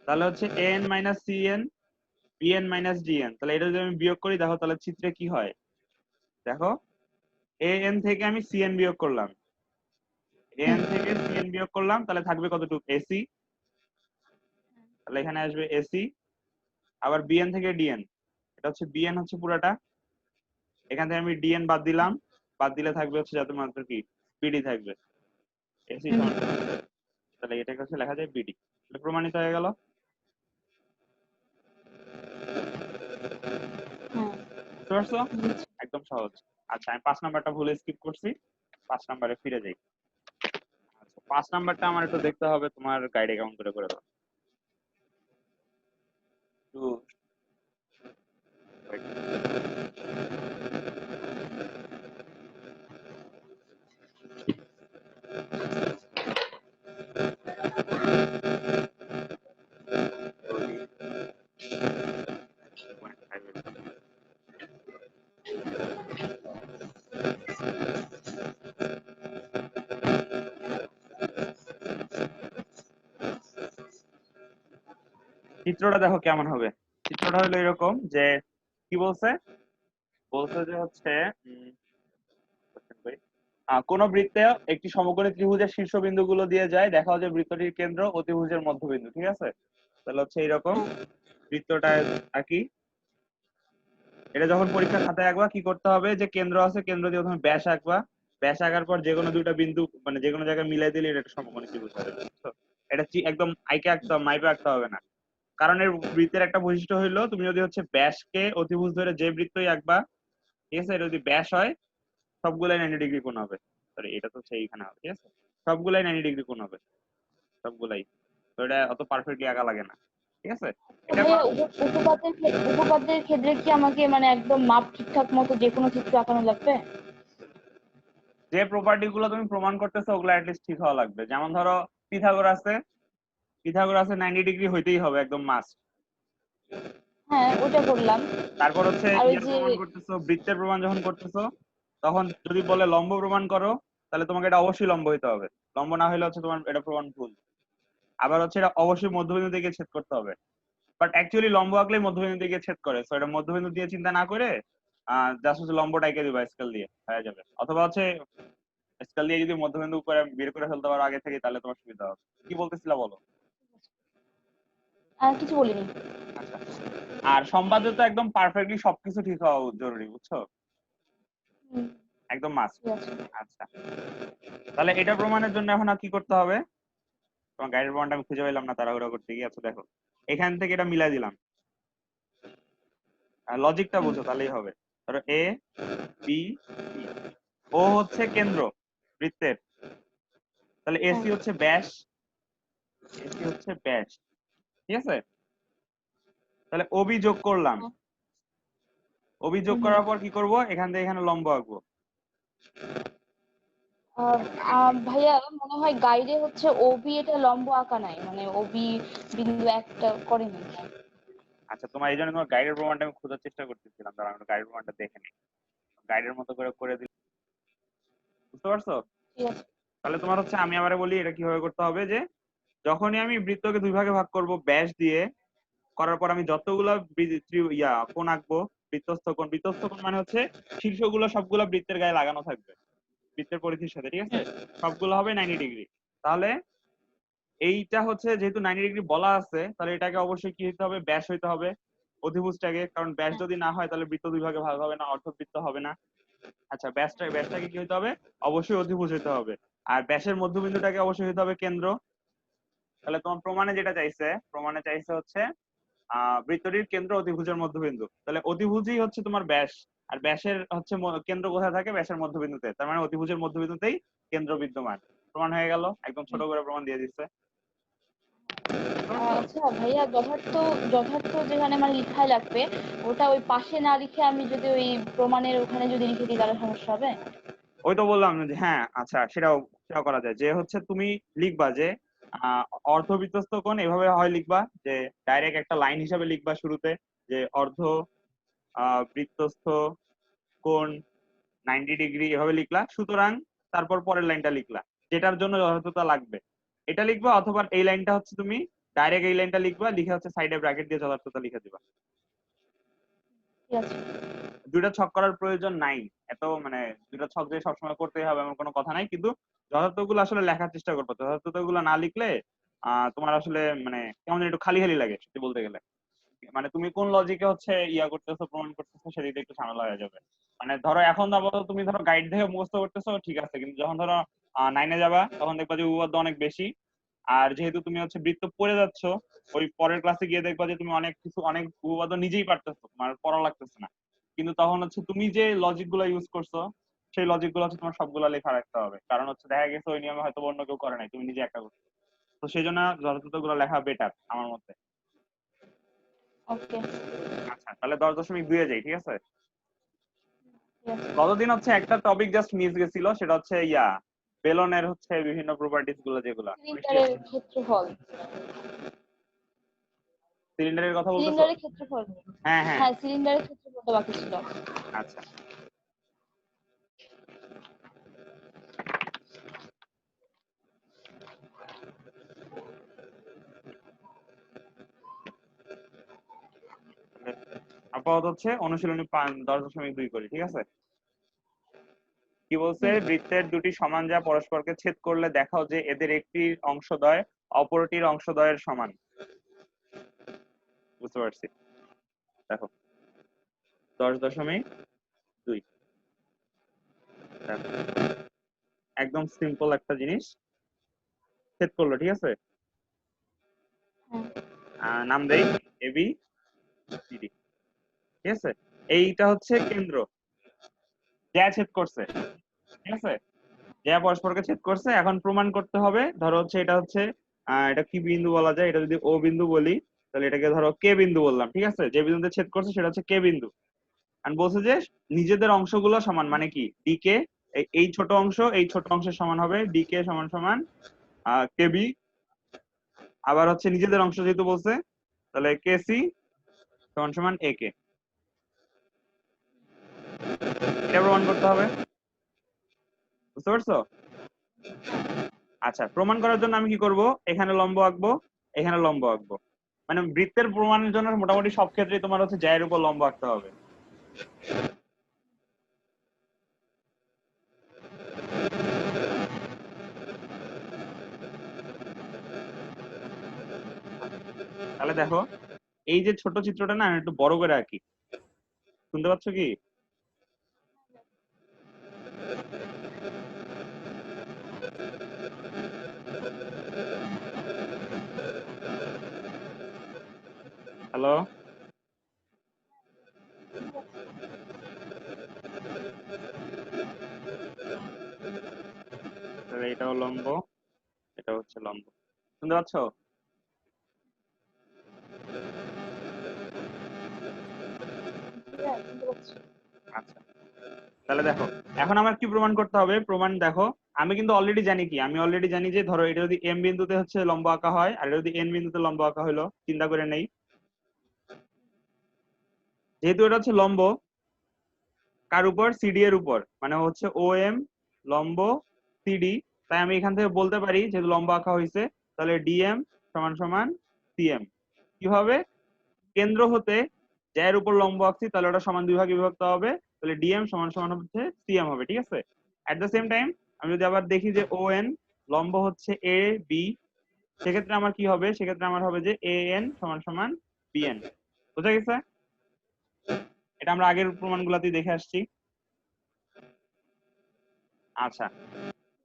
তাহলে হচ্ছে N minus CN BN minus DN, তাহলে এটা যদি আমি বিয়োগ করি দেখো তাহলে চিত্রে কি হয়। দেখো এ এন থেকে আমি সিএন বিয়োগ করলাম, এন থেকে সিএন বিয়োগ করলাম, তাহলে থাকবে কতটুকু এসি, তাহলে এখানে আসবে এসি। আবার বিএন থেকে ডিএন, এটা হচ্ছে বিএন হচ্ছে পুরাটা, এখান থেকে আমি ডিএন বাদ দিলাম, বাদ দিলে থাকবে হচ্ছে যাতে মাত্র কি বিডি থাকবে, এসি সমান, তাহলে এটাকে হচ্ছে লেখা যায় বিডি। তাহলে প্রমাণিত হয়ে গেল। বুঝতে পারছো? একদম সহজ। আচ্ছা আমি 5 নাম্বারটা ভুলে স্কিপ করছি, 5 নাম্বারে ফিরে যাই। আচ্ছা 5 নাম্বারটা আমার একটু দেখতে হবে, তোমার গাইড অ্যাকাউন্ট করে দাও একটু wait। চিত্রটা দেখো কেমন হবে। চিত্রটা হলো এরকম যে কি বলছে, বলছে যে হচ্ছে কোন বৃত্তে একটি সমকোণী ত্রিভুজের শীর্ষবিন্দুগুলো দিয়ে যায়, দেখা যায় বৃত্তটির কেন্দ্র অতিভুজের মধ্যবিন্দু, ঠিক আছে। তাহলে হচ্ছে এইরকম বৃত্তটা আঁকি। এটা যখন পরীক্ষা খাতায় আঁকবা কি করতে হবে, যে কেন্দ্র আছে কেন্দ্র দিয়ে প্রথমে ব্যাস আঁকবা, ব্যাস আঁকার পর যে কোনো দুইটা বিন্দু মানে যে কোনো জায়গায় মিলাই দিলে এটা একটা সমকোণী ত্রিভুজ হবে, বুঝছো? এটা একদম আইকে আঁকতে হবে, মাইপে আঁকতে হবে না। কারণ এর বৃত্তের একটা বৈশিষ্ট্য হইলো তুমি যদি হচ্ছে ব্যাসকে অতিভুজ ধরে যে বৃত্তই আঁকবা, ঠিক আছে, এটা যদি ব্যাস হয় সবগুলাই 90 ডিগ্রি কোণ হবে। সরি এটা তো সেইখানে হবে, ঠিক আছে, সবগুলাই 90 ডিগ্রি কোণ হবে, সবগুলাই। তো এটা অত পারফেক্টলি আঁকা লাগে না, ঠিক আছে? এটা ভাইয়া উপপাদ্যের ক্ষেত্রে কি আমাকে মানে একদম মাপ ঠিকঠাক মতো যে কোনো চিত্র আঁকানো লাগবে? যে প্রপার্টি গুলো তুমি প্রমাণ করতেছো ওগুলো অ্যাটলিস্ট ঠিক হওয়া লাগবে। যেমন ধরো পিথাগোরাসে 90 ডিগ্রি হইতেই হবে, একদম মাস্ট। হ্যাঁ, ওটা করলাম। তারপর হচ্ছে আর ওই ইয়ার যে প্রমাণ করতেছো, বৃত্তের প্রমাণ যখন করতেছো তখন যদি বলে লম্ব প্রমাণ করো, তাহলে তোমাকে এটা অবশ্যই লম্ব হইতে হবে। লম্ব না হলে হচ্ছে তোমার এটা প্রমাণ ভুল। আবার হচ্ছে এটা অবশ্যই মধ্যবিন্দু দিয়ে ছেদ করতে হবে। বাট অ্যাকচুয়ালি লম্ব আঁকলেই মধ্যবিন্দু দিয়ে ছেদ করে, সো এটা মধ্যবিন্দু দিয়ে চিন্তা না করে জাস্ট হচ্ছে লম্বটা এঁকে দিবা, স্কেল দিয়ে হয়ে যাবে। অথবা হচ্ছে স্কেল দিয়ে যদি মধ্যবিন্দু করে বের করে ফেলতে পারো আগে থেকে, তাহলে তোমার সুবিধা হবে। কি বলতেছিলা বলো? কিছু বলিনি। আচ্ছা, আর সম্পাদ্য তো একদম পারফেক্টলি সবকিছু ঠিক হওয়া জরুরি, বুঝছো? হুম, একদম মাস্ট। ঠিক আছে। আচ্ছা, তাহলে এটা প্রমাণের জন্য এখন আর কি করতে হবে? তোমার গাইডের প্রমাণটা আমি খুঁজে পেলাম না তাড়াহুড়া করতে গিয়ে। আচ্ছা দেখো, এখান থেকে এটা মিলাই দিলাম, লজিকটা হুম, বুঝো তাহলেই হবে। ধরো এ বি সি, ও হচ্ছে কেন্দ্র বৃত্তের, তাহলে হ্যাঁ, এসি হচ্ছে ব্যাস, ঠিক আছে? তাহলে ওবি যোগ করলাম, হ্যাঁ, ওবি যোগ হুম, হুম। করার পর কি করব, এখান থেকে এখানে লম্ব আঁকবো। ভাইয়া মনে হয় গাইডে হচ্ছে ওবি এটা লম্ব আঁকা নাই, মানে ওবি বিন্দু একটা করেনি। আচ্ছা, তোমার এই জন্য তোমার গাইডের প্রমাণটা আমি খোঁজার চেষ্টা করতেছিলাম, তার আমি গাইডের প্রমাণটা দেখে নিই। গাইডের মতো করে করে দিই, বুঝতে পারছো? ঠিক আছে। তাহলে তোমার হচ্ছে, আমি আবারে বলি এটা কিভাবে করতে হবে। যে যখনই আমি বৃত্তকে দুই ভাগে ভাগ করব ব্যাস দিয়ে, করার পর আমি যতগুলো কোণ আঁকবো, বৃত্তস্থ কোণ মানে হচ্ছে শীর্ষগুলো সবগুলো বৃত্তের গায়ে লাগানো থাকবে, বৃত্তের পরিধির সাথে, ঠিক আছে? হুম, সবগুলো হবে 90 ডিগ্রি। তাহলে এইটা হচ্ছে যেহেতু 90 ডিগ্রি বলা আছে, তাহলে এটাকে অবশ্যই কি হইতে হবে, ব্যাস হইতে হবে অধিভুজটাকে, কারণ ব্যাস হ্যাঁ, যদি না হয় তাহলে বৃত্ত দুই ভাগে ভাগ হবে না, অর্ধবৃত্ত হবে না। আচ্ছা, ব্যাসটাকে কি হইতে হবে, অবশ্যই অধিভুজ হইতে হবে। আর ব্যাসের মধ্যবিন্দুটাকে অবশ্যই হইতে হবে কেন্দ্র। তাহলে তোমার প্রমাণে চাইছে হচ্ছে বৃত্তটির কেন্দ্র অধিভুজের মধ্যবিন্দু, তাহলে অধিভুজই হচ্ছে তোমার ব্যাস। আর ব্যাসের হচ্ছে কেন্দ্র কোথায় থাকে, ব্যাসের মধ্যবিন্দুতে, তার মানে অধিভুজের মধ্যবিন্দুতেই কেন্দ্র বিদ্যমান। প্রমাণ হয়ে গেল, একদম ছোট হুম। করে প্রমাণ দিয়ে দিচ্ছে, বুঝতে পারছো? আচ্ছা ভাইয়া, যথার্থ যেখানে মানে লিখাই লাগবে, ওটা ওই পাশে না লিখে আমি যদি ওই প্রমাণের ওখানে যদি লিখে দিই তাহলে সমস্যা হবে? ওই তো বললাম যে হ্যাঁ, আচ্ছা সেটাও করা যায়। যে হচ্ছে তুমি লিখবা যে আহ অর্ধবৃত্তস্থ কোণ এভাবে হয় লিখবা, যে ডাইরেক্ট একটা লাইন হিসাবে লিখবা শুরুতে, যে অর্ধ বৃত্তস্থ কোণ 90 ডিগ্রি এভাবে লিখলা, সুতরাং তারপর পরের লাইনটা লিখলা যেটার জন্য যথার্থতা লাগবে, এটা লিখবা। অথবা এই লাইনটা হচ্ছে তুমি ডাইরেক্ট এই লাইনটা লিখবা, লিখে হচ্ছে সাইডে ব্র্যাকেট দিয়ে যথার্থতা লিখে দিবা। ঠিক আছে। দুইটা ছক করার প্রয়োজন নাই, এত মানে দুইটা ছক দিয়ে সবসময় করতেই হবে এমন কোনো কথা নাই, কিন্তু যথার্থগুলো আসলে লেখার চেষ্টা করবো। যথার্থগুলো না লিখলে তোমার আসলে মানে কেমন যেন একটু খালি খালি লাগে সত্যি বলতে গেলে। মানে তুমি কোন লজিকে হচ্ছে করতেছো, প্রমাণ করতেছো, সেদিকে একটু ঝামেলা হয়ে যাবে। মানে ধরো এখন আপাতত তুমি ধরো গাইড দেখে মুখস্থ করতেছো, ঠিক আছে, কিন্তু যখন ধরো 9-এ যাবা তখন দেখবা যে উপপাদ্য অনেক বেশি। আর যেহেতু তুমি হচ্ছে বৃত্ত পড়ে যাচ্ছ, ওই পরের ক্লাসে গিয়ে দেখবা যে তুমি অনেক উপপাদ্য নিজেই পারতেছো, তোমার পড়া লাগতেছে না। কিন্তু তখন হচ্ছে তুমি যে লজিক গুলো ইউজ করছো, সেই লজিক গুলো হচ্ছে তোমার সবগুলা লেখা রাখতে হবে, কারণ হচ্ছে দেখা গেছে ওই নিয়মে হয়তো অন্য কেউ করে নাই, তুমি নিজে একা করছো। তো সেই জন্য যথাযথ গুলো লেখা বেটার আমার মতে। ওকে, আচ্ছা, তাহলে 10.2-এ যাই, ঠিক আছে? ঠিক আছে। গতদিন হচ্ছে একটা টপিক জাস্ট মিস গেছিল, সেটা হচ্ছে বেলনের হচ্ছে বিভিন্ন প্রপার্টিজ গুলো, যেগুলা বৃষ্টি সিলিন্ডারের ক্ষেত্রফল। সিলিন্ডারের কথা বলতেছো? সিলিন্ডারের ক্ষেত্রফল। হ্যাঁ, হ্যাঁ, হ্যাঁ, সিলিন্ডারের ক্ষেত্রফলটা বাকি ছিল। আচ্ছা। তাহলে আপাতত হচ্ছে অনুশীলনী 10.2 করি, ঠিক আছে? কি বলছে, হুম, বৃত্তের দুটি সমান যা পরস্পরকে ছেদ করলে দেখাও যে এদের একটি অংশদ্বয় অপরটির অংশদ্বয়ের সমান। বুঝতে পারছি, দেখো 10.2 দেখো, একদম সিম্পল একটা জিনিস ছেদ করলো, ঠিক আছে? হ্যাঁ, নাম দেই এবি সিডি, ঠিক আছে? এইটা হচ্ছে কেন্দ্র, যা ছেদ করছে, ঠিক আছে? যা পরস্পরকে ছেদ করছে। এখন প্রমাণ করতে হবে, ধরো হচ্ছে এটা হচ্ছে এটা কি বিন্দু বলা যায়, এটা যদি ও বিন্দু বলি, তাহলে এটাকে ধরো কে বিন্দু বললাম, ঠিক আছে? যে বিন্দুতে ছেদ করছে সেটা হচ্ছে কে বিন্দু। আর বলছে যে নিজেদের অংশগুলো সমান, মানে কি ডিকে এই ছোট অংশ এই ছোট অংশের সমান হবে, ডিকে সমান সমান কেবি। আবার হচ্ছে নিজেদের অংশ যেহেতু বলছে, তাহলে কেসি সমান সমান এ কে। এটা প্রমাণ করতে হবে, বুঝতে পারছো? আচ্ছা, প্রমাণ করার জন্য আমি কি করব, এখানে লম্ব আঁকবো, এখানে লম্ব আঁকবো। মানে বৃত্তের প্রমাণের জন্য মোটামুটি সব ক্ষেত্রেই তোমার হচ্ছে জ্যায়ের উপর লম্ব আঁকতে হবে। তাহলে দেখো, এই যে ছোট চিত্রটা না, আমি একটু বড় করে আঁকি, শুনতে পাচ্ছ কি? হ্যালো, তাহলে এটাও লম্ব, এটা হচ্ছে লম্ব, শুনতে পাচ্ছ? আচ্ছা, তাহলে দেখো এখন আমার কি প্রমাণ করতে হবে, প্রমাণ দেখো। আমি কিন্তু অলরেডি জানি কি, আমি অলরেডি জানি যে ধরো এটা যদি এম বিন্দুতে হচ্ছে লম্ব আঁকা হয় আর এটা যদি এন বিন্দুতে লম্ব আঁকা হলো, চিন্তা করে নেই, যেহেতু এটা হচ্ছে লম্ব কার উপর, সিডি এর উপর, মানে হচ্ছে ও এম লম্ব সিডি, তাই আমি এখান থেকে বলতে পারি যেহেতু লম্ব আঁকা হয়েছে, তাহলে ডিএম সমান সমান সিএম। কিভাবে? কেন্দ্র হতে জ্যায়ের উপর লম্ব আঁকছি, তাহলে ওটা সমান দুই ভাগে বিভক্ত হবে, তাহলে ডিএম সমান সমান হচ্ছে সিএম হবে, ঠিক আছে? এট দ্য সেম টাইম আমি যদি আবার দেখি যে ও এন লম্ব হচ্ছে এ বি, সেক্ষেত্রে আমার কি হবে, সেক্ষেত্রে আমার হবে যে এ এন সমান সমান বিএন। বুঝা গেছে? এটা আমরা আগের প্রমাণগুলোতেই দেখে আসছি। আচ্ছা,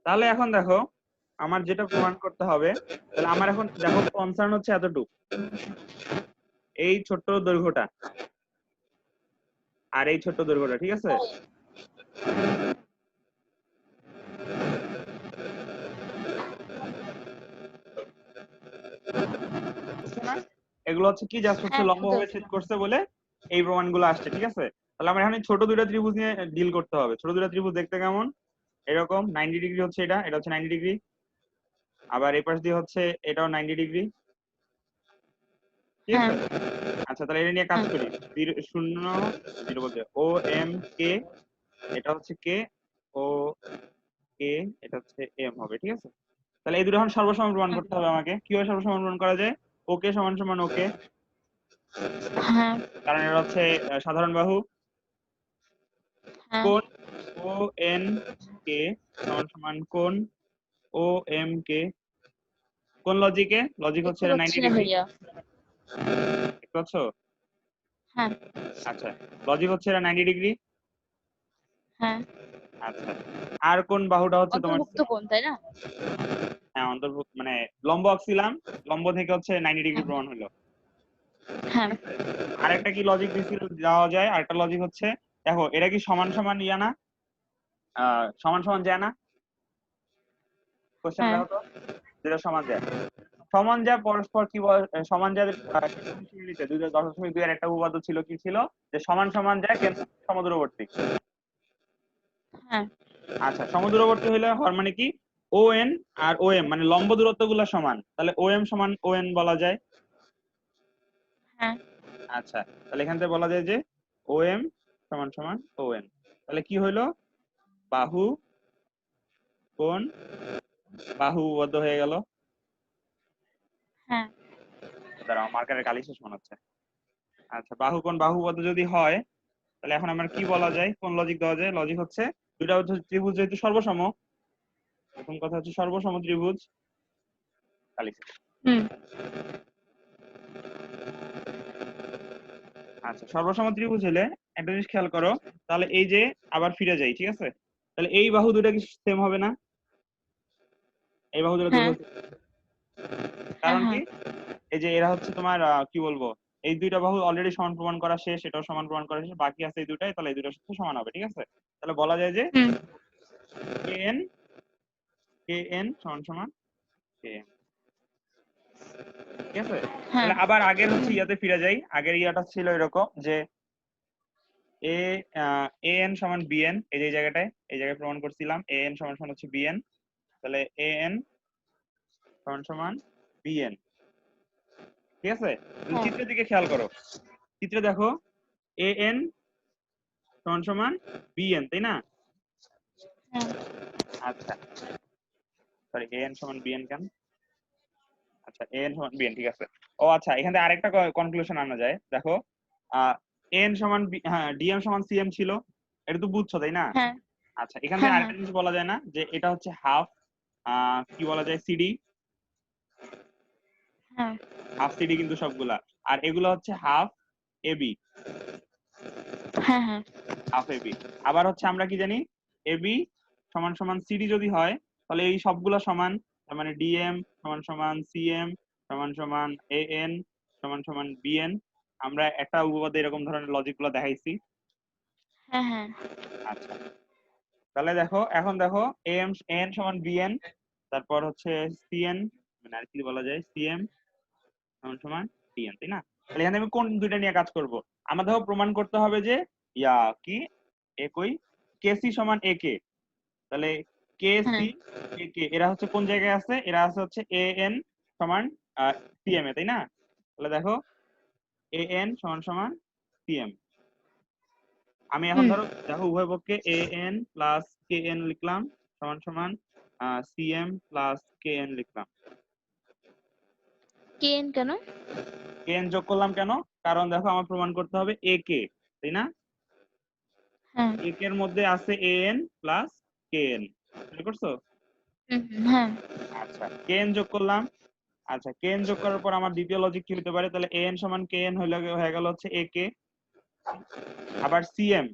তাহলে এখন দেখো আমার যেটা প্রমাণ করতে হবে, তাহলে আমার এখন দেখো কনসার্ন হচ্ছে এতটুকু, এই ছোট্ট দৈর্ঘ্যটা আর এই ছোট্ট দৈর্ঘ্যটা, ঠিক আছে? বুঝছো না? এগুলো হচ্ছে কি, জাস্ট হচ্ছে হ্যাঁ, লম্ব ভাবে ছেদ করছে বলে এই প্রমাণগুলো আসছে, ঠিক আছে? তাহলে আমার এখানে ছোট দুইটা ত্রিভুজ নিয়ে ডিল করতে হবে। ছোট দুইটা ত্রিভুজ দেখতে কেমন? এরকম 90 ডিগ্রি হচ্ছে, এটা এটা হচ্ছে 90 ডিগ্রি, আবার এই পাশ দিয়ে হচ্ছে এটাও 90 ডিগ্রি, ঠিক হ্যাঁ, আছে? আচ্ছা, তাহলে এটা নিয়ে কাজ হ্যাঁ, করি। 0 0 বলতে ও এম কে, এটা হচ্ছে কে, ও কে, এটা হচ্ছে এম হবে, ঠিক আছে? তাহলে এই দুটো এখন সর্বসমান প্রমাণ হ্যাঁ, করতে হবে আমাকে। কিভাবে সর্বসমান প্রমাণ করা যায়? ওকে সমান সমান ওকে, হ্যাঁ, কারণ এটা হচ্ছে সাধারণ বাহু। হ্যাঁ, কোণ ও এন কে সমান সমান কোণ ও এম কে। কোন লজিকে? লজিক হচ্ছে দেখতে এটা পাচ্ছি 90 না ডিগ্রি, ভাইয়া। দেখতে পাচ্ছ? হ্যাঁ, আচ্ছা, লজিক হচ্ছে এটা 90 ডিগ্রি। হ্যাঁ, আচ্ছা, আর কোন বাহুটা হচ্ছে তোমার? অন্তর্ভুক্ত কোণ তাই না? হ্যাঁ, অন্তর্ভুক্ত, মানে লম্ব আঁকছিলাম, লম্ব থেকে হচ্ছে 90 ডিগ্রি হ্যাঁ, প্রমাণ হলো। হ্যাঁ, আরেকটা কি লজিক দিছিল দেওয়া যায়, আরেকটা লজিক হচ্ছে, দেখো এটা কি সমান সমান ইয়া না, সমান সমান যায় না? কোশ্চেন হ্যাঁ, দেখো তো, যেটা সমান যায়, সমান যায় পরস্পর কি বল, সমান যায় শ্রেণীতে 2.2 এর একটা উপপাদ্য ছিল, কি ছিল, যে সমান সমান যায় কেন্দ্র সমদূরবর্তী। হ্যাঁ, আচ্ছা, সমদূরবর্তী হলে হওয়ার মানে কি, ও এন আর ও এম মানে লম্ব দূরত্ব গুলো সমান, তাহলে ও এম সমান ও এন বলা যায়। হ্যাঁ, আচ্ছা, তাহলে এখান থেকে বলা যায় যে ও এম সমান সমান ও এন। তাহলে কি হইলো, বাহু কোণ বাহু উপপাদ্য হয়ে গেল। হ্যাঁ, দাঁড়াও, মার্কারের কালি শেষ মনে হচ্ছে। আচ্ছা, বাহু কোণ বাহু উপপাদ্য যদি হয়, তাহলে এখন আমার কি বলা যায়, কোন লজিক দেওয়া যায়? লজিক হচ্ছে দুইটা হচ্ছে ত্রিভুজ যেহেতু সর্বসম, প্রথম কথা হচ্ছে সর্বসম ত্রিভুজ, কালি শেষ। হুম, আচ্ছা, সর্বসম ত্রিভুজ হলে একটা জিনিস খেয়াল করো, তাহলে এই যে আবার ফিরে যাই, ঠিক আছে? তাহলে এই বাহু দুটা কি সেম হবে না? এই বাহু দুটা হ্যাঁ, দৈর্ঘ্য, হ্যাঁ, কারণ কি, হ্যাঁ, এই যে এরা হচ্ছে তোমার কি বলবো, এই দুইটা বাহু অলরেডি সমান প্রমাণ করা শেষ, এটাও সমান প্রমাণ করা শেষ, বাকি আছে এই দুটাই, তাহলে এই দুটার সাথে সমান হবে, ঠিক আছে? তাহলে বলা যায় যে হুম, কে এন সমান সমান কে এম। ঠিক আছে? হ্যাঁ তাহলে আবার আগের হচ্ছে ইয়াতে ফিরে যাই। আগের ইয়াটা ছিল এরকম যে এ এন সমান বিএন, এই জায়গায় প্রমাণ করছিলাম এ এন সমান সমান হচ্ছে বিএন। তাহলে এ এন সমান সমান বিএন, ঠিক আছে? তাহলে হ্যাঁ চিত্রের দিকে খেয়াল করো, চিত্রে দেখো এ এন সমান সমান বিএন, তাই না? হ্যাঁ আচ্ছা, সরি, এ এন সমান বিএন কেন? আচ্ছা, এ এন সমান বিএন, ঠিক আছে। ও আচ্ছা, এখান থেকে আরেকটা কনক্লুশন আনা যায়, দেখো এন সমান হ্যাঁ ডিএম সমান সিএম ছিল, এটা তো বুঝছো তাই না? হ্যাঁ আচ্ছা, এখান থেকে হ্যাঁ হ্যাঁ আরেকটা জিনিস বলা যায় না যে এটা হচ্ছে হাফ কি বলা যায় সিডি, হ্যাঁ হাফ সিডি কিন্তু সবগুলা, আর এগুলো হচ্ছে হাফ এবি, হ্যাঁ হ্যাঁ হাফ এবি। আবার হচ্ছে আমরা কি জানি, এবি সমান সমান সিডি যদি হয় তাহলে এই সবগুলা সমান, তার মানে ডিএম সমান সমান সিএম সমান সমান এএন সমান সমান বিএন। আমরা একটা উপপাদ্যে এরকম ধরনের লজিক গুলো দেখাইছি। হ্যাঁ হ্যাঁ আচ্ছা, তাহলে দেখো এখন দেখো এম এন সমান বিএন, তারপর হচ্ছে সিএন, মানে আর কি বলা যায়, সিএম সমান সমান ডিএন, তাই না? তাহলে এখানে আমি কোন দুইটা নিয়ে কাজ করব? আমার দেখো প্রমাণ করতে হবে যে ইয়া কি একই কেসি সমান এ কে। তাহলে কে হ্যাঁ সি কে কে এরা হচ্ছে কোন জায়গায় আছে, এরা আছে হচ্ছে এ এন সমান সিএম এ, তাই না? তাহলে দেখো এ এন সমান সমান সিএম। আমি এখন হুম ধরো দেখো উভয় পক্ষে A N plus K N লিখলাম সমান সমান সিএম প্লাস কে এন লিখলাম। কেন কেন? কে এন যোগ করলাম কেন? কারণ দেখো আমার প্রমাণ করতে হবে এ কে, তাই না? হ্যাঁ এ কে এর মধ্যে আছে A N plus K N, বুঝতে পারছো? হ্যাঁ আচ্ছা, কে এন যোগ করলাম। আচ্ছা, কে এন যোগ করার পর আমার দ্বিতীয় লজিক কি হতে পারে, তাহলে এ এন সমান কে এন হয়ে গেল হচ্ছে এ কে। আবার CM,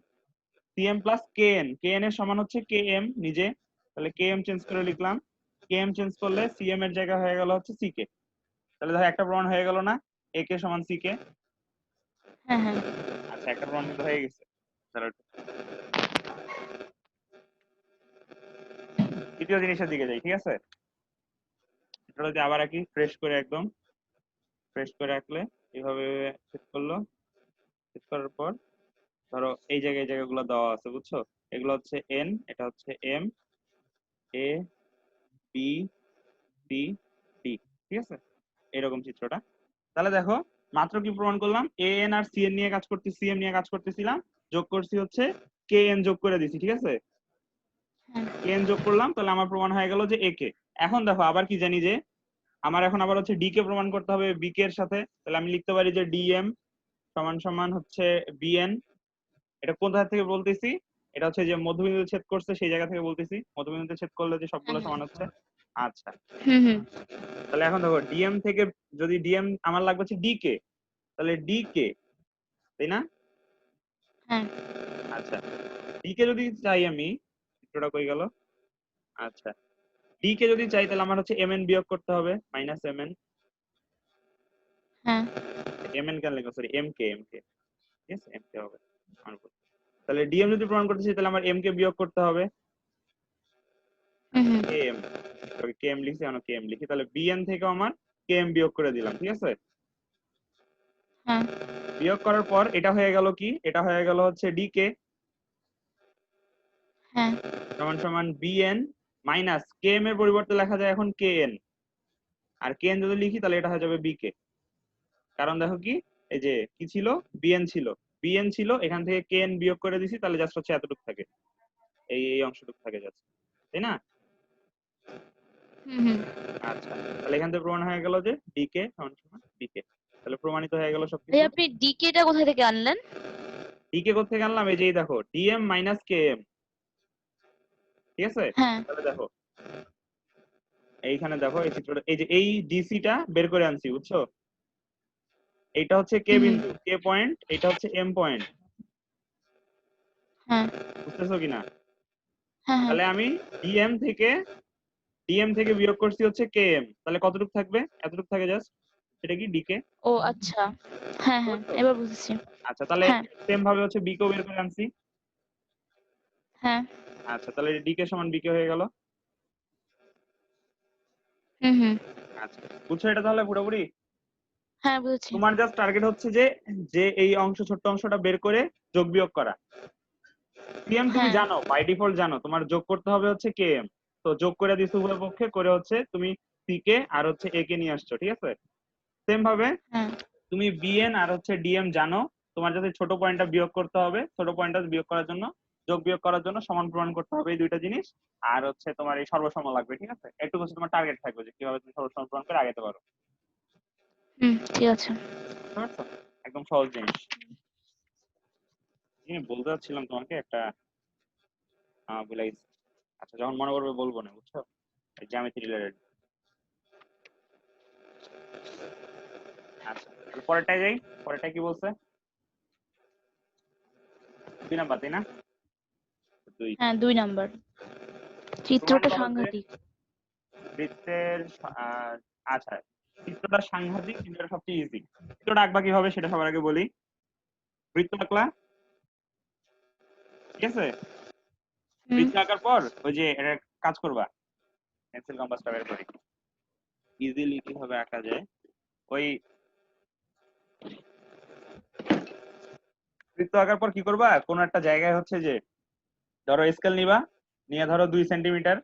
CM plus K N, K N এর সমান হচ্ছে কে এম নিজে, তাহলে কে এম চেঞ্জ করে লিখলাম। কে এম চেঞ্জ করলে সিএম এর জায়গা হয়ে গেল হচ্ছে সি কে। তাহলে ধর একটা প্রমাণ হয়ে গেল না, এ কে সমান সি কে। হ্যাঁ হ্যাঁ আচ্ছা, একটা প্রমাণ কিন্তু হয়ে গেছে। ধরো তৃতীয় জিনিসের দিকে যাই, ঠিক আছে? এটা যদি আবার আঁকি ফ্রেশ করে, একদম ফ্রেশ করে আঁকলে এইভাবে সেট করলো, সেট করার পর ধরো এই জায়গাগুলো দেওয়া আছে, বুঝছো? এগুলো হচ্ছে এন, এটা হচ্ছে M, A B C D, ঠিক আছে? এরকম চিত্রটা। তাহলে দেখো মাত্র কি প্রমাণ করলাম, এ এন আর সি এন নিয়ে কাজ করতে, সিএম নিয়ে কাজ করতেছিলাম, যোগ করছি হচ্ছে কে এন যোগ করে দিছি, ঠিক আছে? কে এন যোগ করলাম, তাহলে আমার প্রমাণ হয়ে গেল যে এ কে। এখন দেখো আবার কি জানি যে আমার এখন আবার হচ্ছে ডি কে প্রমাণ করতে হবে বি কে এর সাথে, তাহলে আমি লিখতে পারি যে ডিএম সমান সমান হচ্ছে বিএন। এটা কোন জায়গা থেকে বলতেছি, এটা হচ্ছে যে মধ্যবিন্দুতে ছেদ করছে সেই জায়গা থেকে বলতেছি, মধ্যবিন্দুতে ছেদ করলে যে সবগুলো সমান হচ্ছে। আচ্ছা, হুম হুম তাহলে এখন দেখো ডিএম থেকে যদি ডিএম আমার লাগবে হচ্ছে ডি কে, তাহলে ডি কে, তাই না? হ্যাঁ আচ্ছা, ডি কে যদি চাই আমি, চিত্রটা কই গেল? আচ্ছা, ডি কে যদি চাই তাহলে আমার হচ্ছে এম এন বিয়োগ করতে হবে, মাইনাস এম এন। হ্যাঁ এম এন কেন লিখবো, সরি এম কে, এম কে, ঠিক আছে, এম কে হবে আমার ভুল। তাহলে ডিএম যদি প্রমাণ করতে চাই তাহলে আমার এম কে বিয়োগ করতে হবে। আচ্ছা, হুম কে এম, কে এম লিখছি, আমরা কে এম লিখি, তাহলে বিএন থেকে আমার কে এম বিয়োগ করে দিলাম, ঠিক আছে? হ্যাঁ বিয়োগ করার পর এটা হয়ে গেল কি, এটা হয়ে গেল হচ্ছে ডি কে হ্যাঁ সমান সমান বিএন মাইনাস কে এম এর পরিবর্তে লেখা যায় এখন কে এন, আর কে এন যদি লিখি তাহলে এটা হয়ে যাবে বি কে। কারণ দেখো কি, এই যে কি ছিল, বিএন ছিল, বিএন ছিল, এখান থেকে কে এন বিয়োগ করে দিছি, তাহলে জাস্ট হচ্ছে এতটুকু থাকে, এই এই অংশটুকু থাকে জাস্ট, তাই না? হুম আচ্ছা, তাহলে এখান থেকে প্রমাণ হয়ে গেল যে ডি কে সমান সমান বি কে। তাহলে প্রমাণিত হয়ে গেল এই সবকিছু। আপনি ডিকেটা কোথা থেকে আনলেন? ডি কে কোথা থেকে আনলাম, এই যে এই দেখো ডিএম মাইনাস কে এম, ঠিক আছে? হ্যাঁ তাহলে দেখো এইখানে দেখো এই চিত্রটা, এই যে এই ডিসিটা বের করে আনছি, বুঝছো? এইটা হচ্ছে কে হুম বিন্দু, কে পয়েন্ট, এটা হচ্ছে এম পয়েন্ট, হ্যাঁ বুঝতেছো কিনা? হ্যাঁ হ্যাঁ তাহলে আমি ডিএম থেকে ডিএম থেকে বিয়োগ করছি হচ্ছে কে এম, তাহলে কতটুকু থাকবে, এতটুকু থাকে জাস্ট, সেটা কি ডিকে, ও আচ্ছা হ্যাঁ হ্যাঁ বুঝছো? এবার বুঝেছি আচ্ছা, তাহলে হ্যাঁ সেম ভাবে হচ্ছে বি কেও বের করে আনছি। হ্যাঁ আচ্ছা, তাহলে ডিকে সমান বিকে হয়ে গেল। হুম আচ্ছা, বুঝছো এটা তাহলে পুরোপুরি? হ্যাঁ বুঝেছি। তোমার জাস্ট টার্গেট হচ্ছে যে যে এই অংশ ছোট্ট অংশটা বের করে যোগ বিয়োগ করা। সিএম তুমি হ্যাঁ জানো, বাই ডিফল্ট জানো তোমার যোগ করতে হবে হচ্ছে কেএম। তো যোগ করে দিছো উভয় পক্ষে, করে হচ্ছে তুমি সি কে আর হচ্ছে এ কে নিয়ে আসছো, ঠিক আছে? সেম ভাবে হ্যাঁ তুমি বিএন আর হচ্ছে ডিএম জানো, তোমার যাতে ছোট পয়েন্টটা বিয়োগ করতে হবে, ছোট পয়েন্টটা বিয়োগ করার জন্য যোগ বিয়োগ করার জন্য সমান প্রমাণ করতে হবে এই দুইটা জিনিস। আর হচ্ছে তোমার এই সর্বসম লাগবে, ঠিক আছে? একটু হচ্ছে তোমার টার্গেট থাকবে যে কিভাবে তুমি সর্বসম প্রমাণ করে আগাতে পারো। ঠিক আছে। বুঝতে পারছো? একদম সহজ জিনিস। আমি বলতে চাচ্ছিলাম তোমাকে একটা, ভুলে গেছি। আচ্ছা, যখন মনে করবে বলবো না, বুঝছো? জ্যামিতি রিলেটেড। আচ্ছা, তাহলে পরেরটায় যাই। পরেরটা কি বলছে? 2 নাম্বার, তাই না? 2। হ্যাঁ 2 নাম্বার। প্রমাণ চিত্রটা করো যে সাংঘাতিক। বৃত্তের আচ্ছা, চিত্রটা সাংঘাতিক কিন্তু এটা সবচেয়ে ইজি। চিত্রটা আঁকবা কিভাবে সেটা সবার আগে বলি। বৃত্ত আঁকলা, ঠিক আছে? হুম বৃত্ত আঁকার পর ওই যে এটা কাজ করবা, পেন্সিল কম্পাসটা বের করি, ইজিলি কিভাবে আঁকা যায়। ওই বৃত্ত আঁকার পর কি করবা, কোন একটা জায়গায় হচ্ছে যে ধরো স্কেল নিবা, নিয়ে ধরো 2 সেন্টিমিটার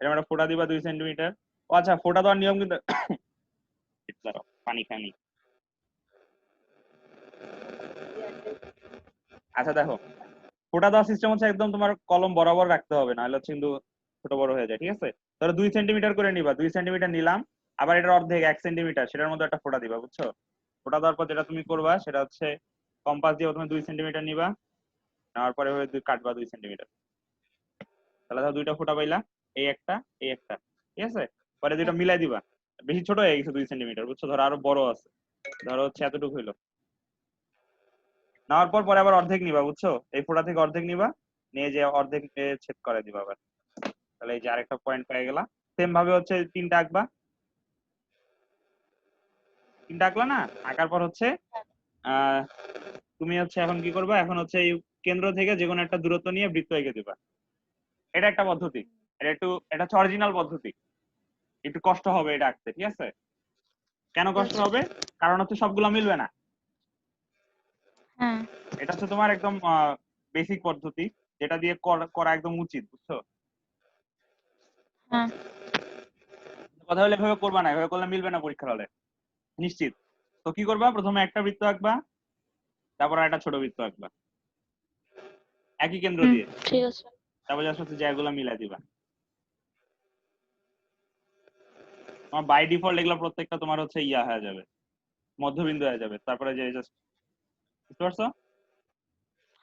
এরকম একটা ফোঁটা দিবা 2 সেন্টিমিটার। ও আচ্ছা, ফোঁটা দেওয়ার নিয়ম কিন্তু দাঁড়াও, পানি খানি। আচ্ছা দেখো, ফোঁটা দেওয়ার সিস্টেম হচ্ছে একদম তোমার কলম বরাবর রাখতে হবে, নাহলে হচ্ছে কিন্তু ছোট বড় হয়ে যায়, ঠিক আছে? ধরো 2 সেন্টিমিটার করে নিবা, 2 সেন্টিমিটার নিলাম, আবার এটার অর্ধেক 1 সেন্টিমিটার, সেটার মধ্যে একটা ফোঁটা দিবা, বুঝছো? ফোঁটা দেওয়ার পর যেটা তুমি করবা সেটা হচ্ছে কম্পাস দিয়ে প্রথমে 2 সেন্টিমিটার নিবা, নেওয়ার পরে কাটবা 2 সেন্টিমিটার। তাহলে ধরো দুইটা ফোঁটা পাইলা, এই একটা, এই একটা, ঠিক আছে? পরে দুইটা মিলাই দিবা। বেশি ছোট হয়ে গেছে 2 সেন্টিমিটার, বুঝছো? ধরো আরো বড় আছে, ধরো হচ্ছে এতটুকু হইলো। নেওয়ার পর পরে আবার অর্ধেক নিবা, বুঝছো? এই ফোঁটা থেকে অর্ধেক নিবা, নিয়ে যে অর্ধেক ছেদ করে দিবা আবার। তাহলে এই যে আরেকটা পয়েন্ট পেয়ে গেলা। সেম ভাবে হচ্ছে 3টা আঁকবা। 3টা আঁকলা না? আঁকার পর হচ্ছে আহ তুমি হচ্ছে এখন কি করবা, এখন হচ্ছে এই কেন্দ্র থেকে যে কোনো একটা দূরত্ব নিয়ে বৃত্ত এঁকে দিবা। এটা একটা পদ্ধতি। এটা হচ্ছে অরিজিনাল পদ্ধতি। একটু কষ্ট হবে এটা আঁকতে, ঠিক আছে? কেন ঠিক কষ্ট আছে। হবে? কারণ হচ্ছে সবগুলো মিলবে না। হ্যাঁ এটা হচ্ছে তোমার একদম বেসিক পদ্ধতি, যেটা দিয়ে করা একদম উচিত, বুঝছো? হ্যাঁ কথা হলে এভাবে করবা না, এভাবে করলে মিলবে না পরীক্ষার হলে, নিশ্চিত। তো কি করবা, প্রথমে একটা বৃত্ত আঁকবা, তারপর একটা ছোট বৃত্ত আঁকবা একই কেন্দ্র দিয়ে, ঠিক আছে। তারপর জাস্ট হচ্ছে জায়গাগুলো মিলাই দিবা। তোমার বাই ডিফল্ট এগুলো প্রত্যেকটা তোমার হচ্ছে ইয়া হয়ে যাবে, মধ্যবিন্দু হয়ে যাবে। তারপরে যে জাস্ট, বুঝতে পারছো?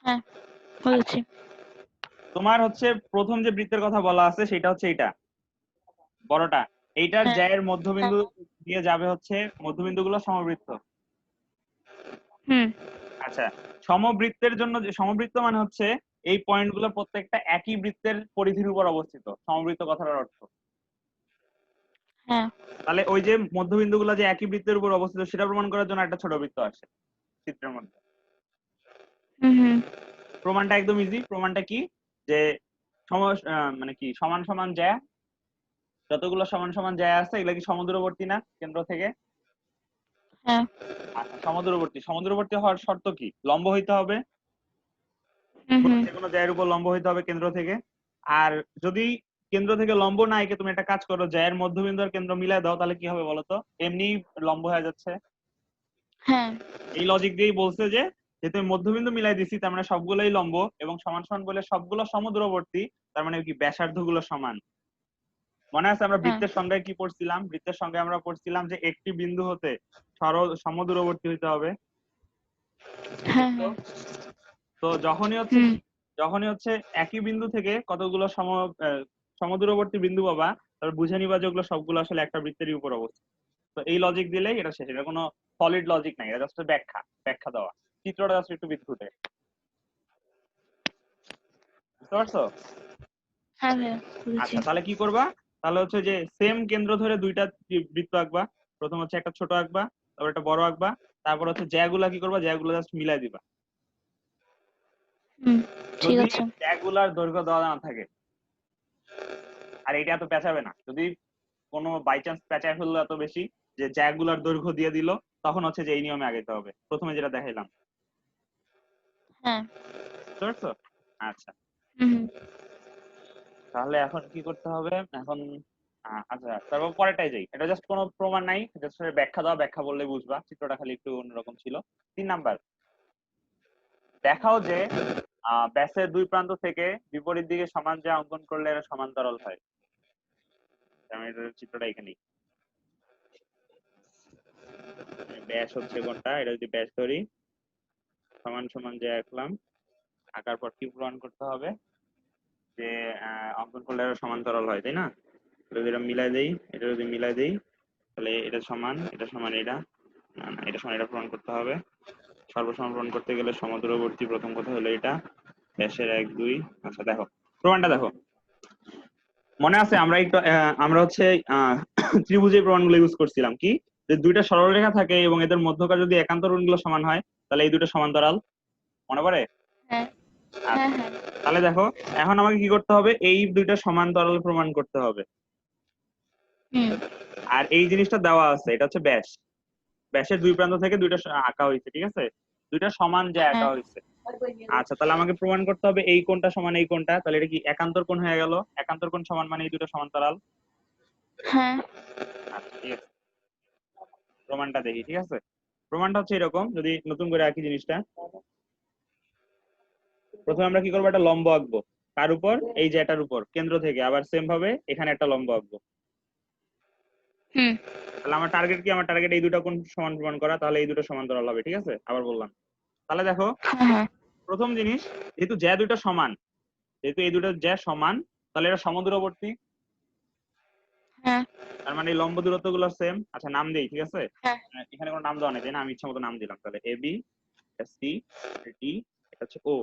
হ্যাঁ আচ্ছা, বুঝেছি। তোমার হচ্ছে প্রথম যে বৃত্তের কথা বলা আছে সেটা হচ্ছে এইটা, বড়টা। এইটার হ্যাঁ জায়ের হ্যাঁ মধ্যবিন্দু দিয়ে যাবে হচ্ছে মধ্যবিন্দুগুলো সমবৃত্ত। হুম আচ্ছা, সমবৃত্তের জন্য যে সমবৃত্ত মানে হচ্ছে এই পয়েন্ট গুলো প্রত্যেকটা একই বৃত্তের পরিধির উপর অবস্থিত, সমবৃত্ত কথাটার অর্থ। হ্যাঁ তাহলে ওই যে মধ্যবিন্দুগুলো যে একই বৃত্তের উপর অবস্থিত সেটা প্রমাণ করার জন্য একটা ছোট বৃত্ত আসে চিত্রের মধ্যে। হুম প্রমাণটা একদম ইজি। প্রমাণটা কি, যে মানে কি সমান সমান জ্যা, যতগুলো সমান সমান জ্যা আছে এগুলো কি সমদূরবর্তী না কেন্দ্র থেকে? হ্যাঁ আচ্ছা, সমদূরবর্তী। সমদূরবর্তী হওয়ার শর্ত কি? লম্ব হইতে হবে, হুম যে কোনো জ্যায়ের উপর লম্ব হইতে হবে কেন্দ্র থেকে। আর যদি কেন্দ্র থেকে লম্ব না এঁকে তুমি একটা কাজ করো, জ্যায়ের মধ্যবিন্দু আর কেন্দ্র মিলাই দাও, তাহলে কি হবে বলতো? এমনি লম্ব হয়ে যাচ্ছে। হ্যাঁ এই লজিক দিয়েই বলছে যে যেহেতু আমি মধ্যবিন্দু মিলাই দিছি, তার মানে সবগুলোই লম্ব এবং সমান সমান বলে সবগুলো সমদূরবর্তী, তার মানে কি ব্যাসার্ধ গুলো সমান। মনে আছে আমরা হ্যাঁ বৃত্তের সংজ্ঞায় কি পড়ছিলাম? বৃত্তের সংজ্ঞায় আমরা পড়ছিলাম যে একটি বিন্দু হতে সমদূরবর্তী হইতে হবে, হ্যাঁ বুঝছো? হ্যাঁ তো হুম যখনই হচ্ছে একই বিন্দু থেকে কতগুলো সমদূরবর্তী বিন্দু পাবা, তারপর বুঝে নিবা যে ওগুলো সবগুলো আসলে একটা বৃত্তেরই উপর অবস্থিত। তো এই লজিক দিলেই এটা শেষ। এটা কোনো সলিড লজিক নাই, এটা জাস্ট ব্যাখ্যা, ব্যাখ্যা দেওয়া। চিত্রটা জাস্ট একটু বিদ্যুতে, বুঝতে পারছো? হ্যাঁ হ্যাঁ বুঝেছি। আচ্ছা, তাহলে কি করবা? তাহলে হচ্ছে যে সেম কেন্দ্র ধরে দুইটা বৃত্ত আঁকবা। প্রথম হচ্ছে একটা ছোট আঁকবা, তারপর একটা বড় আঁকবা। তারপর হচ্ছে জ্যাগুলা কি করবা, জ্যাগুলা জাস্ট মিলাই দিবা। হুম ঠিক যদি আছে। জ্যাগুলার দৈর্ঘ্য দেওয়া না থাকে, আর এটা এত পেঁচাবে না, যদি কোনো বাই চান্স পেঁচায় ফেললো এত বেশি যে জ্যাগুলার দৈর্ঘ্য দিয়ে দিল, তখন হচ্ছে যে এই নিয়মে আগাইতে হবে, প্রথমে যেটা দেখাইলাম। হ্যাঁ। বুঝতে পারছো? আচ্ছা, হুম। তাহলে এখন কি করতে হবে এখন? আচ্ছা, তারপর পরেরটাই যাই। এটা জাস্ট কোনো প্রমাণ নাই, জাস্ট ব্যাখ্যা দাও, ব্যাখ্যা বললে বুঝবা, চিত্রটা খালি একটু অন্যরকম ছিল। 3 নাম্বার, দেখাও যে ব্যাসের দুই প্রান্ত থেকে বিপরীত দিকে সমান যে অঙ্কন করলে এরা সমান্তরাল হয়। আমি এটার চিত্রটা এখানেই, ব্যাস হচ্ছে কোনটা, এটা যদি ব্যাস ধরি, সমান সমান যে আঁকলাম, আঁকার পর কি প্রমাণ করতে হবে যে অঙ্কন করলে এরা সমান্তরাল হয়, তাই না? এটা যদি মিলাই দেই, এটা যদি মিলাই দেই, তাহলে এটা সমান, এটা সমান, এটা না না, এটা সমান, এটা প্রমাণ করতে হবে। সর্বসমান প্রমাণ করতে গেলে সমদূরবর্তী প্রথম কথা হলো এটা, ব্যাসের 1 2। আচ্ছা দেখো, প্রমাণটা দেখো, মনে আছে আমরা একটু আমরা হচ্ছে ত্রিভুজের প্রমাণগুলো ইউজ করছিলাম কি, যে দুইটা সরলরেখা থাকে এবং এদের মধ্যকার যদি একান্ত কোণগুলো সমান হয় তাহলে এই দুটো সমান্তরাল, মনে পড়ে? হ্যাঁ আচ্ছা, হ্যাঁ হ্যাঁ। তাহলে দেখো এখন আমাকে কি করতে হবে, এই দুইটা সমান্তরাল প্রমাণ করতে হবে। হুম। আর এই জিনিসটা দেওয়া আছে, এটা হচ্ছে ব্যাস, ব্যাসের দুই প্রান্ত থেকে দুইটা আঁকা হয়েছে, ঠিক আছে, দুইটা সমান যে আঁকা হ্যাঁ হয়েছে। আচ্ছা, তাহলে আমাকে প্রমাণ করতে হবে এই কোণটা সমান এই কোণটা, তাহলে এটা কি একান্তর কোণ হয়ে গেল, একান্তর কোণ সমান মানে এই দুটো সমান্তরাল। হ্যাঁ। আচ্ছা ঠিক আছে, প্রমাণটা দেখি, ঠিক আছে। প্রমাণটা হচ্ছে এরকম, যদি নতুন করে আঁকি জিনিসটা, প্রথমে আমরা কি করবো, একটা লম্ব আঁকবো, কার উপর, এই যে এটার উপর, কেন্দ্র থেকে, আবার সেম ভাবে এখানে একটা লম্ব আঁকবো। হুম। তাহলে আমার টার্গেট কি, আমার টার্গেট এই দুটো কোণ সমান প্রমাণ করা, তাহলে এই দুটো সমান্তরাল হবে, ঠিক আছে, আবার বললাম। তাহলে দেখো, হ্যাঁ হ্যাঁ। প্রথম জিনিস, যেহেতু জ্যা দুটো সমান, যেহেতু এই দুটো জ্যা সমান, তাহলে এটা সমদূরবর্তী, হ্যাঁ তার মানে এই লম্ব দূরত্ব গুলো সেম। আচ্ছা, নাম দেই, ঠিক আছে, হ্যাঁ। এখানে কোনো নাম দেওয়া নেই তাই না, আমি ইচ্ছা মতো নাম দিলাম, তাহলে এ বি, সি, ডি, এটা হচ্ছে ও,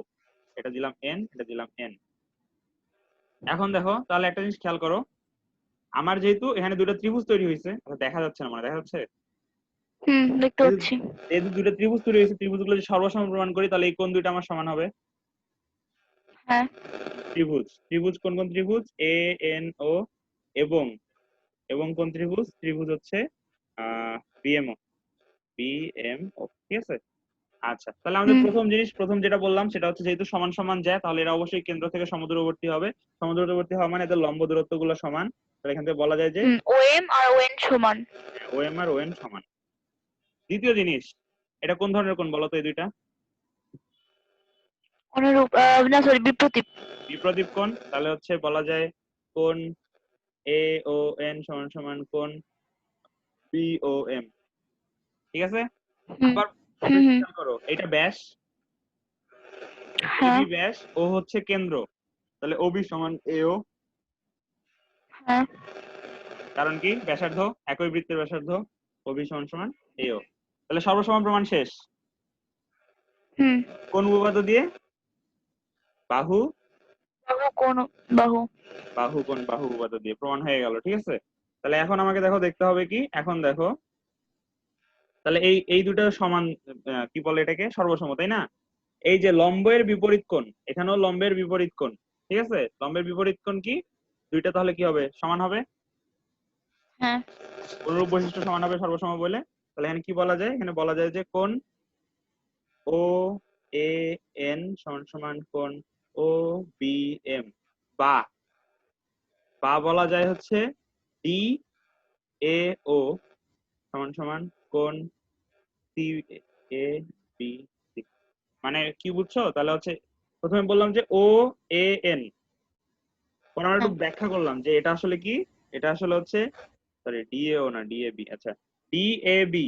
এটা দিলাম এন, এটা দিলাম এন। এখন দেখো, তাহলে একটা জিনিস খেয়াল করো, আমার যেহেতু এখানে দুটো ত্রিভুজ তৈরি হয়েছে, আচ্ছা দেখা যাচ্ছে না, মানে দেখা যাচ্ছে, হুম, দেখতে যেহেতু পাচ্ছি। যেহেতু দুটো ত্রিভুজ তৈরি হয়েছে, ত্রিভুজগুলো যদি সর্বসম প্রমাণ করি তাহলে এই কোণ দুইটা আমার সমান হবে। হ্যাঁ। ত্রিভুজ, ত্রিভুজ কোন কোন ত্রিভুজ, এ এন ও, এবং এবং কোন ত্রিভুজ, ত্রিভুজ হচ্ছে বিএমও, বিএমও, ঠিক আছে। আচ্ছা, তাহলে আমাদের হুম। প্রথম জিনিস, প্রথম যেটা বললাম সেটা হচ্ছে যেহেতু সমান সমান যায়, তাহলে এরা অবশ্যই কেন্দ্র থেকে সমদূরবর্তী হবে। সমদূরবর্তী হওয়া মানে এদের লম্ব দূরত্ব গুলো সমান, তাহলে এখান থেকে বলা যায় যে হুম, ও এম আর ও এন সমান। ও এম আর ও এন সমান। দ্বিতীয় জিনিস, এটা কোন ধরনের কোণ বলো তো এই দুইটা? অনুরূপ, না সরি, বিপ্রতীপ। বিপ্রতীপ কোণ, তাহলে হচ্ছে বলা যায় কোণ এ ও এন সমান সমান কোণ বি ও এম, ঠিক আছে। হুম আবার হুম হুম। খেয়াল করো, এটা ব্যাস, হ্যাঁ এবি ব্যাস, ও হচ্ছে কেন্দ্র, তাহলে ওবি সমান এও, হ্যাঁ। কারণ কি, ব্যাসার্ধ, একই বৃত্তের ব্যাসার্ধ, ওবি সমান সমান এও। তাহলে সর্বসমান প্রমাণ শেষ। হুম। কোন উপপাদ্য দিয়ে? বাহু, বাহু কোণ, বাহু। বাহু কোণ বাহু উপপাদ্য দিয়ে প্রমাণ হয়ে গেল, ঠিক আছে। তাহলে এখন আমাকে দেখো, দেখতে হবে কি, এখন দেখো, তাহলে এই এই দুটো সমান, কি বলে এটাকে, সর্বসম, তাই না? এই যে লম্বের বিপরীত কোণ, এখানেও লম্বের বিপরীত কোণ, ঠিক আছে, লম্বের বিপরীত কোণ কি, দুইটা তাহলে কি হবে, সমান হবে, হ্যাঁ। অনুরূপ বৈশিষ্ট্য সমান হবে সর্বসম বলে। তাহলে এখানে কি বলা যায়, এখানে বলা যায় যে কোণ ও এ এন সমান সমান কোণ ও বি এম, বা বা বলা যায় হচ্ছে ডি এ ও সমান সমান কোণ সি এ বি সি। মানে কি বুঝছো, তাহলে হচ্ছে প্রথমে বললাম যে ও এ এন, পরে আমরা একটু হ্যাঁ। ব্যাখ্যা করলাম যে এটা আসলে কি, এটা আসলে হচ্ছে, সরি ডিএও না ডিএবি, আচ্ছা ডিএবি,